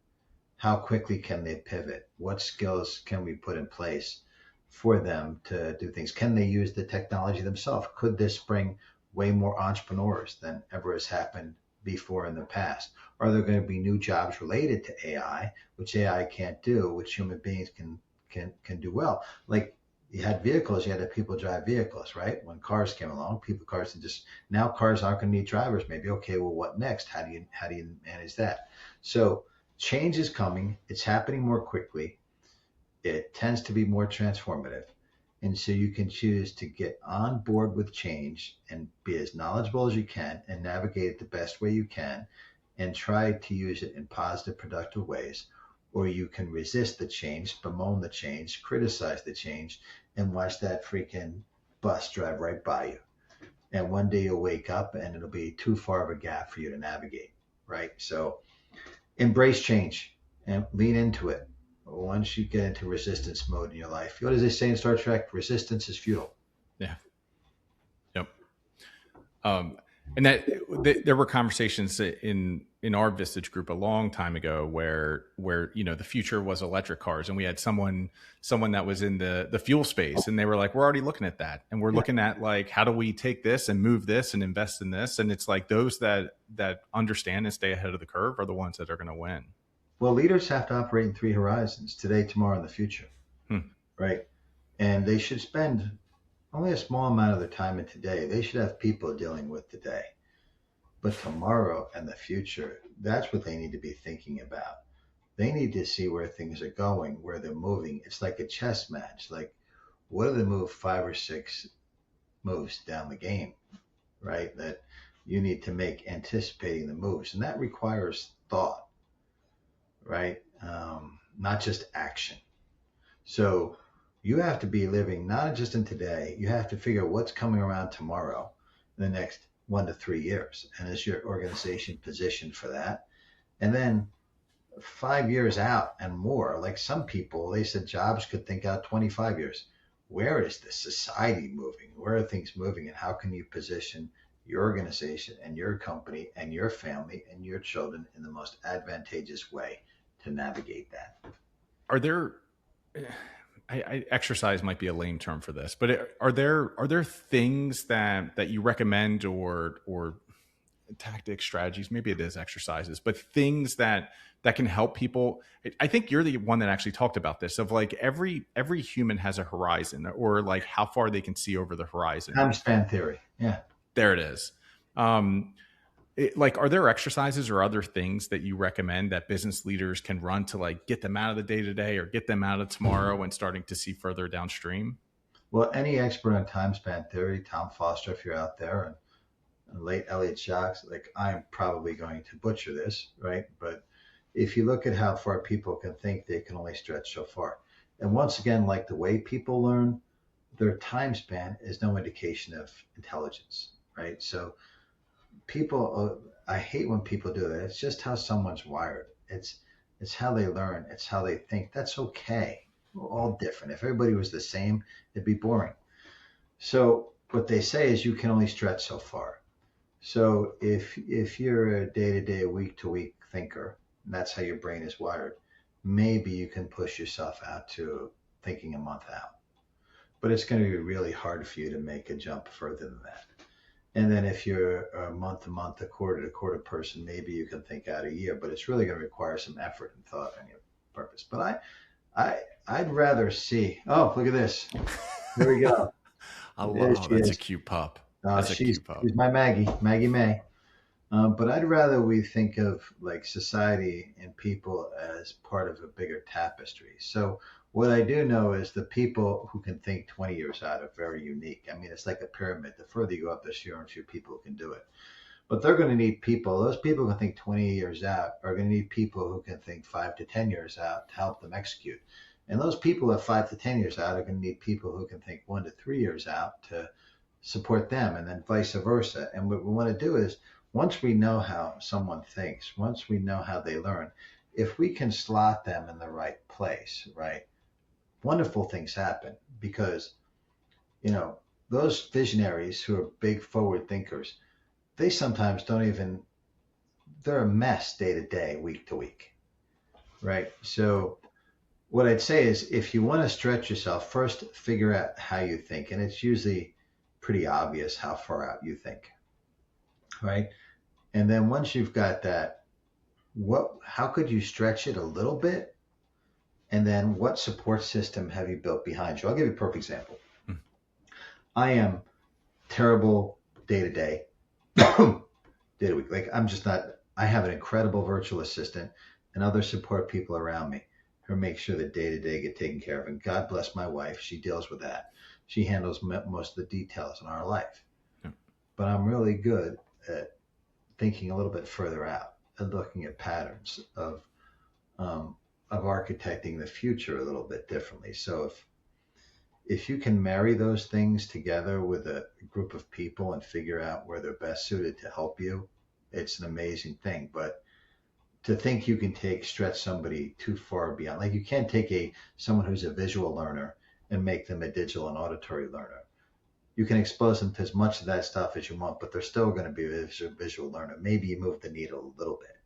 How quickly can they pivot? What skills can we put in place for them to do things? Can they use the technology themselves? Could this bring way more entrepreneurs than ever has happened before in the past? Are there going to be new jobs related to AI, which AI can't do, which human beings can do well? Like you had vehicles, you had to people drive vehicles, right? When cars came along, cars just now cars aren't going to need drivers. Maybe okay, well, what next? How do you manage that? So change is coming. It's happening more quickly. It tends to be more transformative. And so you can choose to get on board with change and be as knowledgeable as you can and navigate it the best way you can and try to use it in positive, productive ways. Or you can resist the change, bemoan the change, criticize the change, and watch that freaking bus drive right by you. And one day you'll wake up and it'll be too far of a gap for you to navigate, right? So embrace change and lean into it. Once you get into resistance mode in your life, what does they say in Star Trek? Resistance is futile. Yeah. Yep. And that there were conversations in our Vistage group a long time ago where the future was electric cars, and we had someone that was in the fuel space, and they were like, we're already looking at that, and we're looking at like, how do we take this and move this and invest in this? And it's like those that understand and stay ahead of the curve are the ones that are going to win. Well, leaders have to operate in three horizons: today, tomorrow, and the future. Hmm. right? And they should spend only a small amount of their time in today. They should have people dealing with today. But tomorrow and the future, that's what they need to be thinking about. They need to see where things are going, where they're moving. It's like a chess match. Like, what are the move 5 or 6 moves down the game, right? That you need to make anticipating the moves. And that requires thought, right? Not just action. So you have to be living not just in today, you have to figure out what's coming around tomorrow in the next 1 to 3 years. And is your organization positioned for that? And then 5 years out and more, like some people, they said Jobs could think out 25 years. Where is the society moving? Where are things moving? And how can you position your organization and your company and your family and your children in the most advantageous way to navigate that? Are there exercise might be a lame term for this, but are there things that you recommend or tactics, strategies, maybe it is exercises, but things that can help people? I think you're the one that actually talked about this, of like every human has a horizon, or like how far they can see over the horizon. Time span theory. Yeah. There it is. Like, are there exercises or other things that you recommend that business leaders can run to like get them out of the day to day or get them out of tomorrow and starting to see further downstream? Well, any expert on time span theory, Tom Foster, if you're out there, and late Elliot Shocks, like I'm probably going to butcher this, right? But if you look at how far people can think, they can only stretch so far. And once again, like the way people learn, their time span is no indication of intelligence, right? So people, I hate when people do that. It's just how someone's wired. It's how they learn. It's how they think. That's okay. We're all different. If everybody was the same, it'd be boring. So what they say is you can only stretch so far. So if you're a day-to-day, week-to-week thinker, and that's how your brain is wired, maybe you can push yourself out to thinking a month out. But it's going to be really hard for you to make a jump further than that. And then if you're a month to month, a quarter to quarter person, maybe you can think out a year, but it's really going to require some effort and thought on your purpose. But I'd rather see. Oh, look at this. Here we go. I There love. she That's a is. cute pup. That's a She's cute pup. my Maggie May. But I'd rather we think of like society and people as part of a bigger tapestry. So what I do know is the people who can think 20 years out are very unique. I mean, it's like a pyramid. The further you go up, the fewer and fewer people who can do it. But they're going to need people. Those people who can think 20 years out are going to need people who can think 5 to 10 years out to help them execute. And those people at 5 to 10 years out are going to need people who can think 1 to 3 years out to support them, and then vice versa. And what we want to do is, once we know how someone thinks, once we know how they learn, if we can slot them in the right place, right, wonderful things happen. Because, you know, those visionaries who are big forward thinkers, they sometimes don't even, they're a mess day to day, week to week, right? So what I'd say is, if you want to stretch yourself, first figure out how you think. And it's usually pretty obvious how far out you think, right? And then once you've got that, how could you stretch it a little bit? And then what support system have you built behind you? I'll give you a perfect example. Mm. I am terrible day to day, day to week. Like I'm just not, I have an incredible virtual assistant and other support people around me who make sure that day to day get taken care of. And God bless my wife. She deals with that. She handles most of the details in our life. Yeah. But I'm really good at thinking a little bit further out and looking at patterns of architecting the future a little bit differently. So if you can marry those things together with a group of people and figure out where they're best suited to help you, it's an amazing thing. But to think you can stretch somebody too far beyond, like you can't take someone who's a visual learner and make them a digital and auditory learner. You can expose them to as much of that stuff as you want, but they're still going to be a visual learner. Maybe you move the needle a little bit,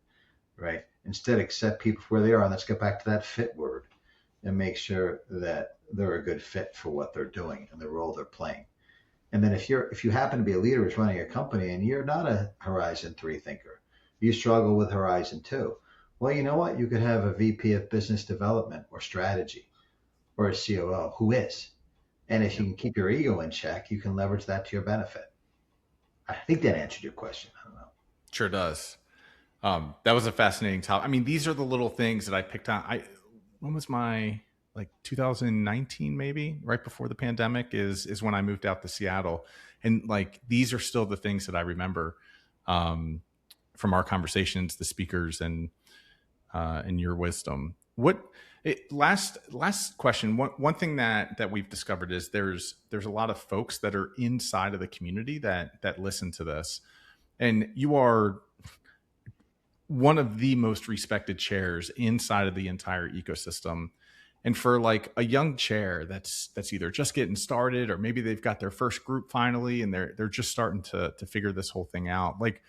right? Instead, accept people for where they are. And let's get back to that fit word and make sure that they're a good fit for what they're doing and the role they're playing. And then if you happen to be a leader who's running a company and you're not a Horizon 3 thinker, you struggle with Horizon 2. Well, you know what? You could have a VP of business development or strategy or a COO who is. And if you Yep. can keep your ego in check, you can leverage that to your benefit. I think that answered your question. I don't know. Sure does. That was a fascinating topic. I mean, these are the little things that I picked on. When was my, like 2019, maybe right before the pandemic is when I moved out to Seattle, and like these are still the things that I remember um, from our conversations, the speakers, and your wisdom. Last question. One thing that we've discovered is there's a lot of folks that are inside of the community that listen to this, and you are one of the most respected chairs inside of the entire ecosystem. And for like a young chair that's either just getting started or maybe they've got their first group finally and they're just starting to figure this whole thing out. Like,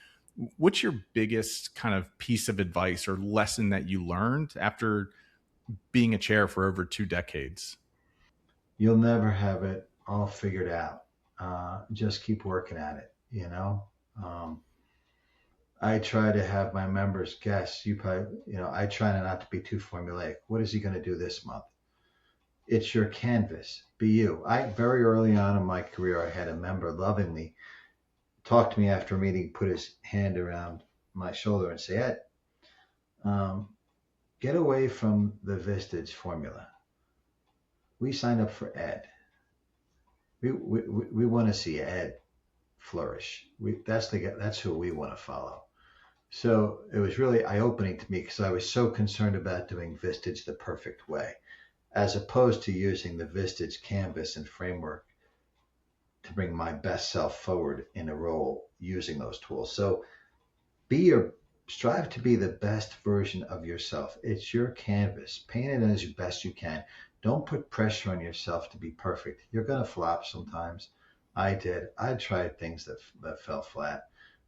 what's your biggest kind of piece of advice or lesson that you learned after being a chair for over 2 decades? You'll never have it all figured out. Just keep working at it. Um, I try to have my members guess. I try not to be too formulaic. What is he going to do this month? It's your canvas. Be you. I very early on in my career, I had a member lovingly talk to me after a meeting, put his hand around my shoulder and say, Ed, um, get away from the Vistage formula. We signed up for Ed. We want to see Ed flourish. That's who we want to follow. So it was really eye opening to me because I was so concerned about doing Vistage the perfect way, as opposed to using the Vistage canvas and framework to bring my best self forward in a role using those tools. So strive to be the best version of yourself. It's your canvas. Paint it as best you can. Don't put pressure on yourself to be perfect. You're going to flop sometimes. I did. I tried things that fell flat,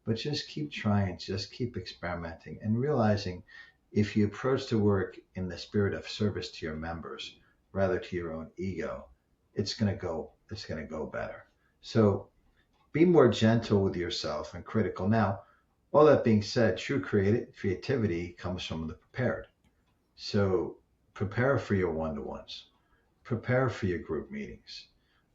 but just keep trying, just keep experimenting and realizing if you approach the work in the spirit of service to your members rather to your own ego, it's going to go better. So be more gentle with yourself and critical. Now, all that being said, true creativity comes from the prepared. So prepare for your one-to-ones, prepare for your group meetings,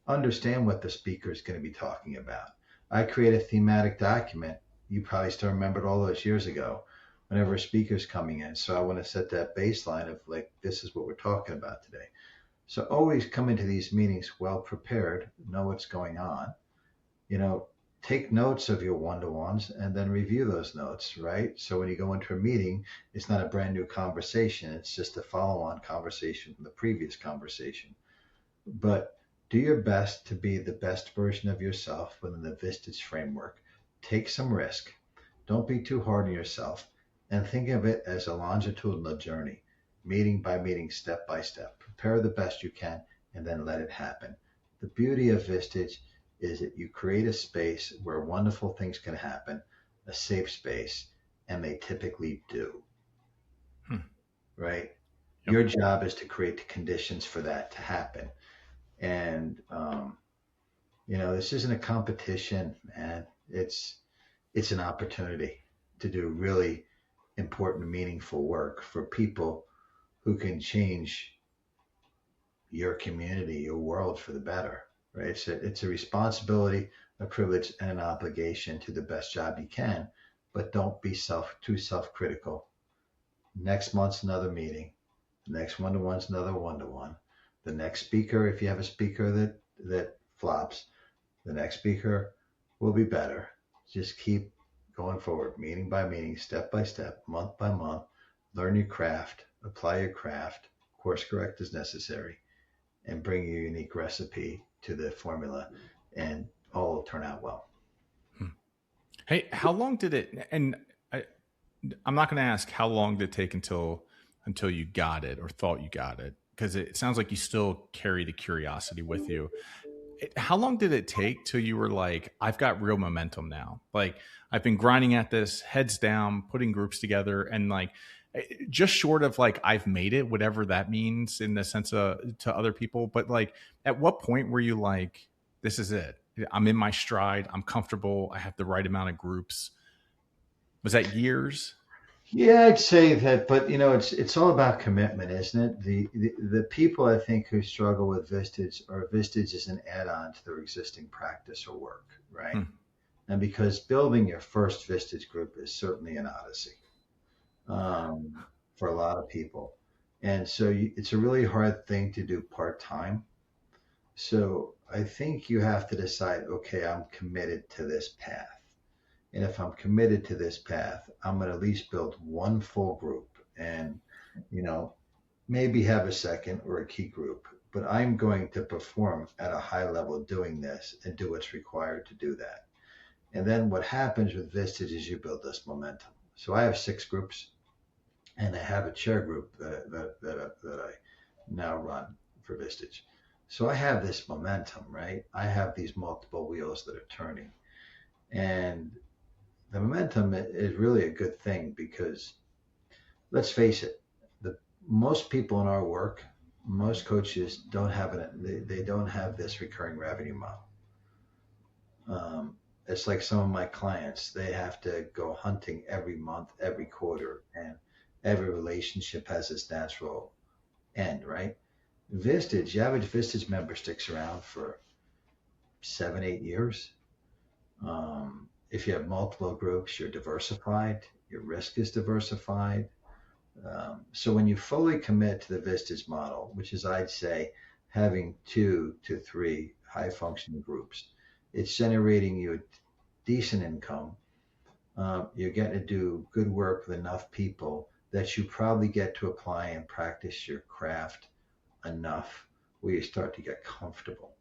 understand what the speaker is going to be talking about. I create a thematic document. You probably still remember it all those years ago whenever a speaker's coming in. So I want to set that baseline of like, this is what we're talking about today. So always come into these meetings well prepared, know what's going on, you know, take notes of your one-to-ones and then review those notes, right? So when you go into a meeting, it's not a brand new conversation. It's just a follow-on conversation from the previous conversation. But do your best to be the best version of yourself within the Vistage framework. Take some risk. Don't be too hard on yourself and think of it as a longitudinal journey, meeting by meeting, step by step. Prepare the best you can and then let it happen. The beauty of Vistage is that you create a space where wonderful things can happen, a safe space, and they typically do, Hmm. right? Yep. Your job is to create the conditions for that to happen. And, this isn't a competition, man. It's an opportunity to do really important, meaningful work for people who can change your community, your world for the better, right? It's a responsibility, a privilege, and an obligation to the best job you can, but don't be too self-critical. Next month's another meeting. The next one-to-one's another one-to-one. The next speaker, if you have a speaker that flops, the next speaker will be better. Just keep going forward, meeting by meeting, step by step, month by month. Learn your craft, apply your craft, course correct as necessary, and bring your unique recipe to the formula, and all will turn out well. Hmm. Hey, how long did it? And I, I'm not going to ask how long did it take until you got it or thought you got it, because it sounds like you still carry the curiosity with you. How long did it take till you were like, I've got real momentum now? Like, I've been grinding at this, heads down, putting groups together, and like, just short of like, I've made it, whatever that means in the sense of to other people. But like, at what point were you like, this is it? I'm in my stride. I'm comfortable. I have the right amount of groups. Was that years? Yeah, I'd say that, but it's all about commitment, isn't it? The people I think who struggle with Vistage or Vistage is an add-on to their existing practice or work, right? Hmm. And because building your first Vistage group is certainly an odyssey for a lot of people, and so it's a really hard thing to do part-time. So I think you have to decide, okay, I'm committed to this path. And if I'm committed to this path, I'm going to at least build one full group and, you know, maybe have a second or a key group. But I'm going to perform at a high level doing this and do what's required to do that. And then what happens with Vistage is you build this momentum. So I have 6 groups and I have a chair group that I now run for Vistage. So I have this momentum, right? I have these multiple wheels that are turning. And the momentum is really a good thing because let's face it, the most people in our work, most coaches don't have they don't have this recurring revenue model. It's like some of my clients, they have to go hunting every month, every quarter, and every relationship has its natural end, right? Vistage, the average Vistage member sticks around for 7, 8 years. If you have multiple groups, you're diversified, your risk is diversified. So when you fully commit to the Vistage model, which is, I'd say, having 2 to 3 high functioning groups, it's generating you a decent income. You're getting to do good work with enough people that you probably get to apply and practice your craft enough where you start to get comfortable.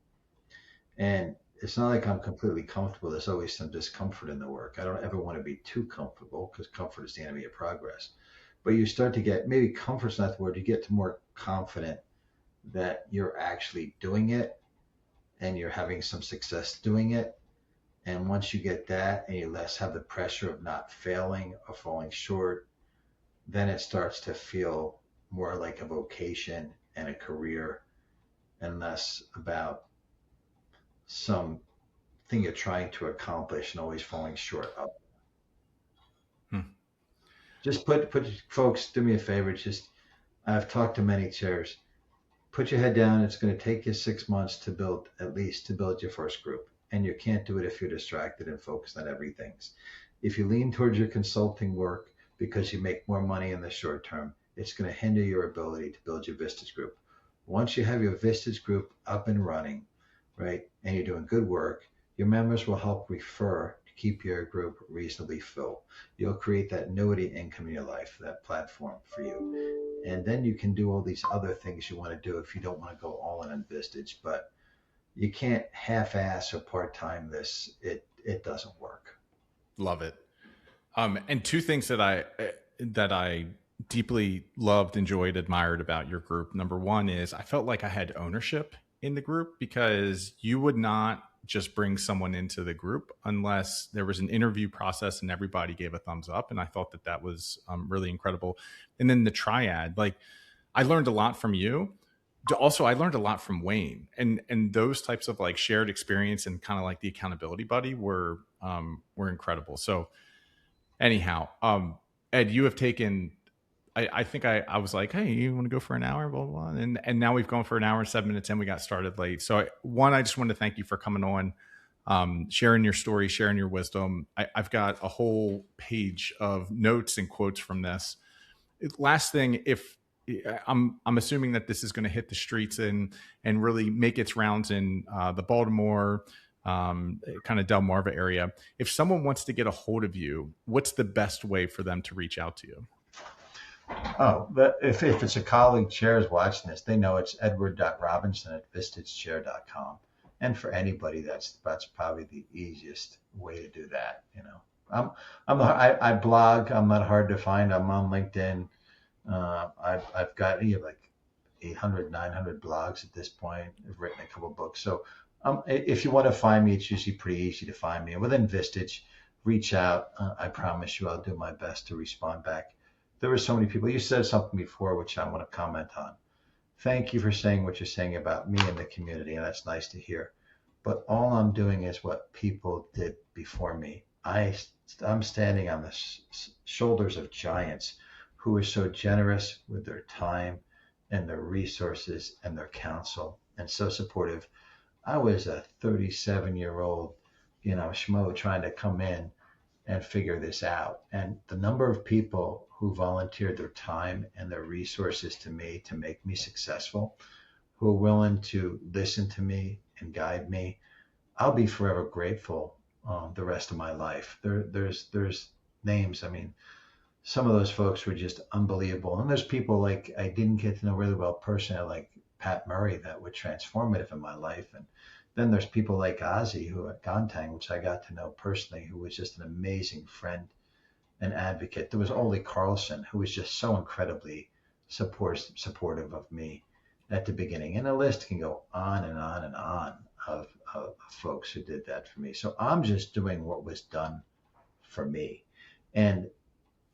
And it's not like I'm completely comfortable. There's always some discomfort in the work. I don't ever want to be too comfortable because comfort is the enemy of progress. But you start to get, maybe comfort's not the word, you get to more confident that you're actually doing it and you're having some success doing it. And once you get that and you less have the pressure of not failing or falling short, then it starts to feel more like a vocation and a career and less about something you're trying to accomplish and always falling short of. Hmm. Just put folks, do me a favor. Just I've talked to many chairs. Put your head down. It's going to take you 6 months to build, at least to build your first group. And you can't do it if you're distracted and focused on everything. If you lean towards your consulting work because you make more money in the short term, it's going to hinder your ability to build your Vistage group. Once you have your Vistage group up and running, right, and you're doing good work, your members will help refer to keep your group reasonably full. You'll create that annuity income in your life, that platform for you. And then you can do all these other things you want to do if you don't want to go all in on Vistage. But you can't half-ass or part-time this. It doesn't work. Love it. And two things that I deeply loved, enjoyed, admired about your group. Number one is I felt like I had ownership in the group because you would not just bring someone into the group unless there was an interview process and everybody gave a thumbs up. And I thought that that was really incredible. And then the triad, like I learned a lot from you. Also, I learned a lot from Wayne, and those types of like shared experience and kind of like the accountability buddy were incredible. So anyhow, Ed, you have taken. I think I was like, hey, you want to go for an hour, blah, blah, blah. And now we've gone for an hour and 7 minutes, and we got started late. So I just wanted to thank you for coming on, sharing your story, sharing your wisdom. I've got a whole page of notes and quotes from this. Last thing, if I'm assuming that this is going to hit the streets and really make its rounds in the Baltimore, kind of Delmarva area. If someone wants to get a hold of you, what's the best way for them to reach out to you? Oh, but if it's a colleague chairs watching this, they know it's edward.robinson@vistagechair.com. And for anybody, that's probably the easiest way to do that. I blog. I'm not hard to find. I'm on LinkedIn. I've got like 800, 900 blogs at this point. I've written a couple books. So if you want to find me, it's usually pretty easy to find me. And within Vistage, reach out. I promise you I'll do my best to respond back. There were so many people. You said something before, which I want to comment on. Thank you for saying what you're saying about me and the community, and that's nice to hear. But all I'm doing is what people did before me. I'm standing on the shoulders of giants who are so generous with their time and their resources and their counsel and so supportive. I was a 37-year-old, schmo trying to come in and figure this out. And the number of people who volunteered their time and their resources to me to make me successful, who are willing to listen to me and guide me, I'll be forever grateful the rest of my life. There's names. I mean, some of those folks were just unbelievable. And there's people like I didn't get to know really well personally, like Pat Murray, that were transformative in my life. And then there's people like Ozzy, who at Gontang, which I got to know personally, who was just an amazing friend and advocate. There was Ole Carlson, who was just so incredibly supportive of me at the beginning. And the list can go on and on and on of folks who did that for me. So I'm just doing what was done for me. And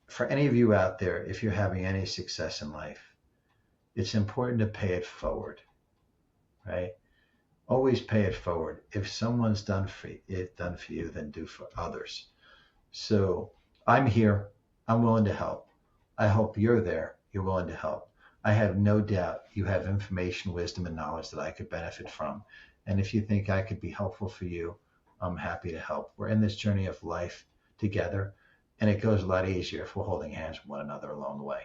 for any of you out there, if you're having any success in life, it's important to pay it forward, right? Always pay it forward. If someone's done for you, then do for others. So I'm here. I'm willing to help. I hope you're there. You're willing to help. I have no doubt you have information, wisdom, and knowledge that I could benefit from. And if you think I could be helpful for you, I'm happy to help. We're in this journey of life together, and it goes a lot easier if we're holding hands with one another along the way.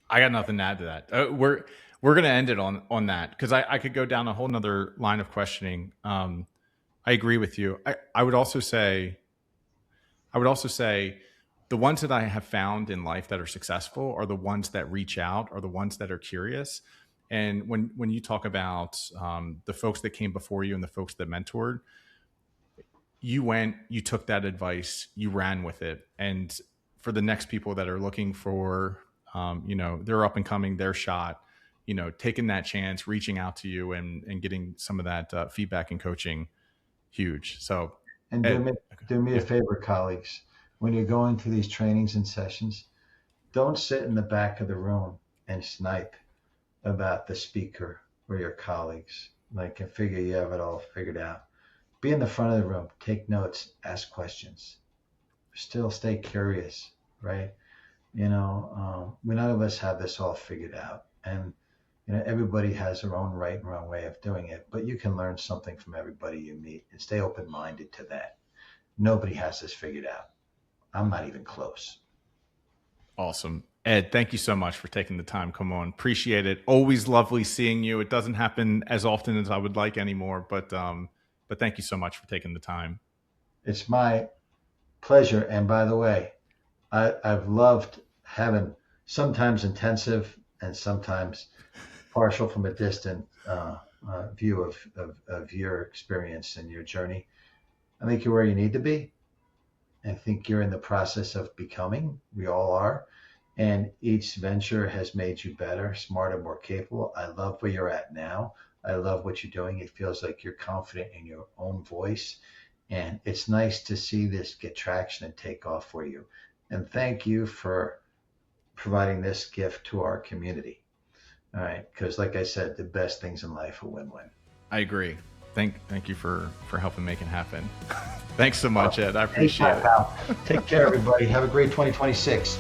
I got nothing to add to that. We're going to end it on that, because I could go down a whole nother line of questioning. I agree with you. I would also say the ones that I have found in life that are successful are the ones that reach out, are the ones that are curious. And when you talk about the folks that came before you and the folks that mentored, you took that advice, you ran with it. And for the next people that are looking for, they're up and coming, their shot, taking that chance, reaching out to you and getting some of that feedback and coaching, huge. So, and do me a favor, colleagues. When you're going through these trainings and sessions, don't sit in the back of the room and snipe about the speaker or your colleagues. Like, I figure you have it all figured out. Be in the front of the room, take notes, ask questions. Still stay curious, right? None of us have this all figured out. And, everybody has their own right and wrong way of doing it, but you can learn something from everybody you meet and stay open-minded to that. Nobody has this figured out. I'm not even close. Awesome. Ed, thank you so much for taking the time. Come on. Appreciate it. Always lovely seeing you. It doesn't happen as often as I would like anymore, but thank you so much for taking the time. It's my pleasure. And by the way, I've loved having sometimes intensive and sometimes partial from a distant view of your experience and your journey. I think you're where you need to be. I think you're in the process of becoming. We all are. And each venture has made you better, smarter, more capable. I love where you're at now. I love what you're doing. It feels like you're confident in your own voice. And it's nice to see this get traction and take off for you. And thank you for providing this gift to our community. All right. Because like I said, the best things in life are win-win. I agree. Thank you for helping make it happen. Thanks so much, Ed. I appreciate it. Take care, everybody. Have a great 2026.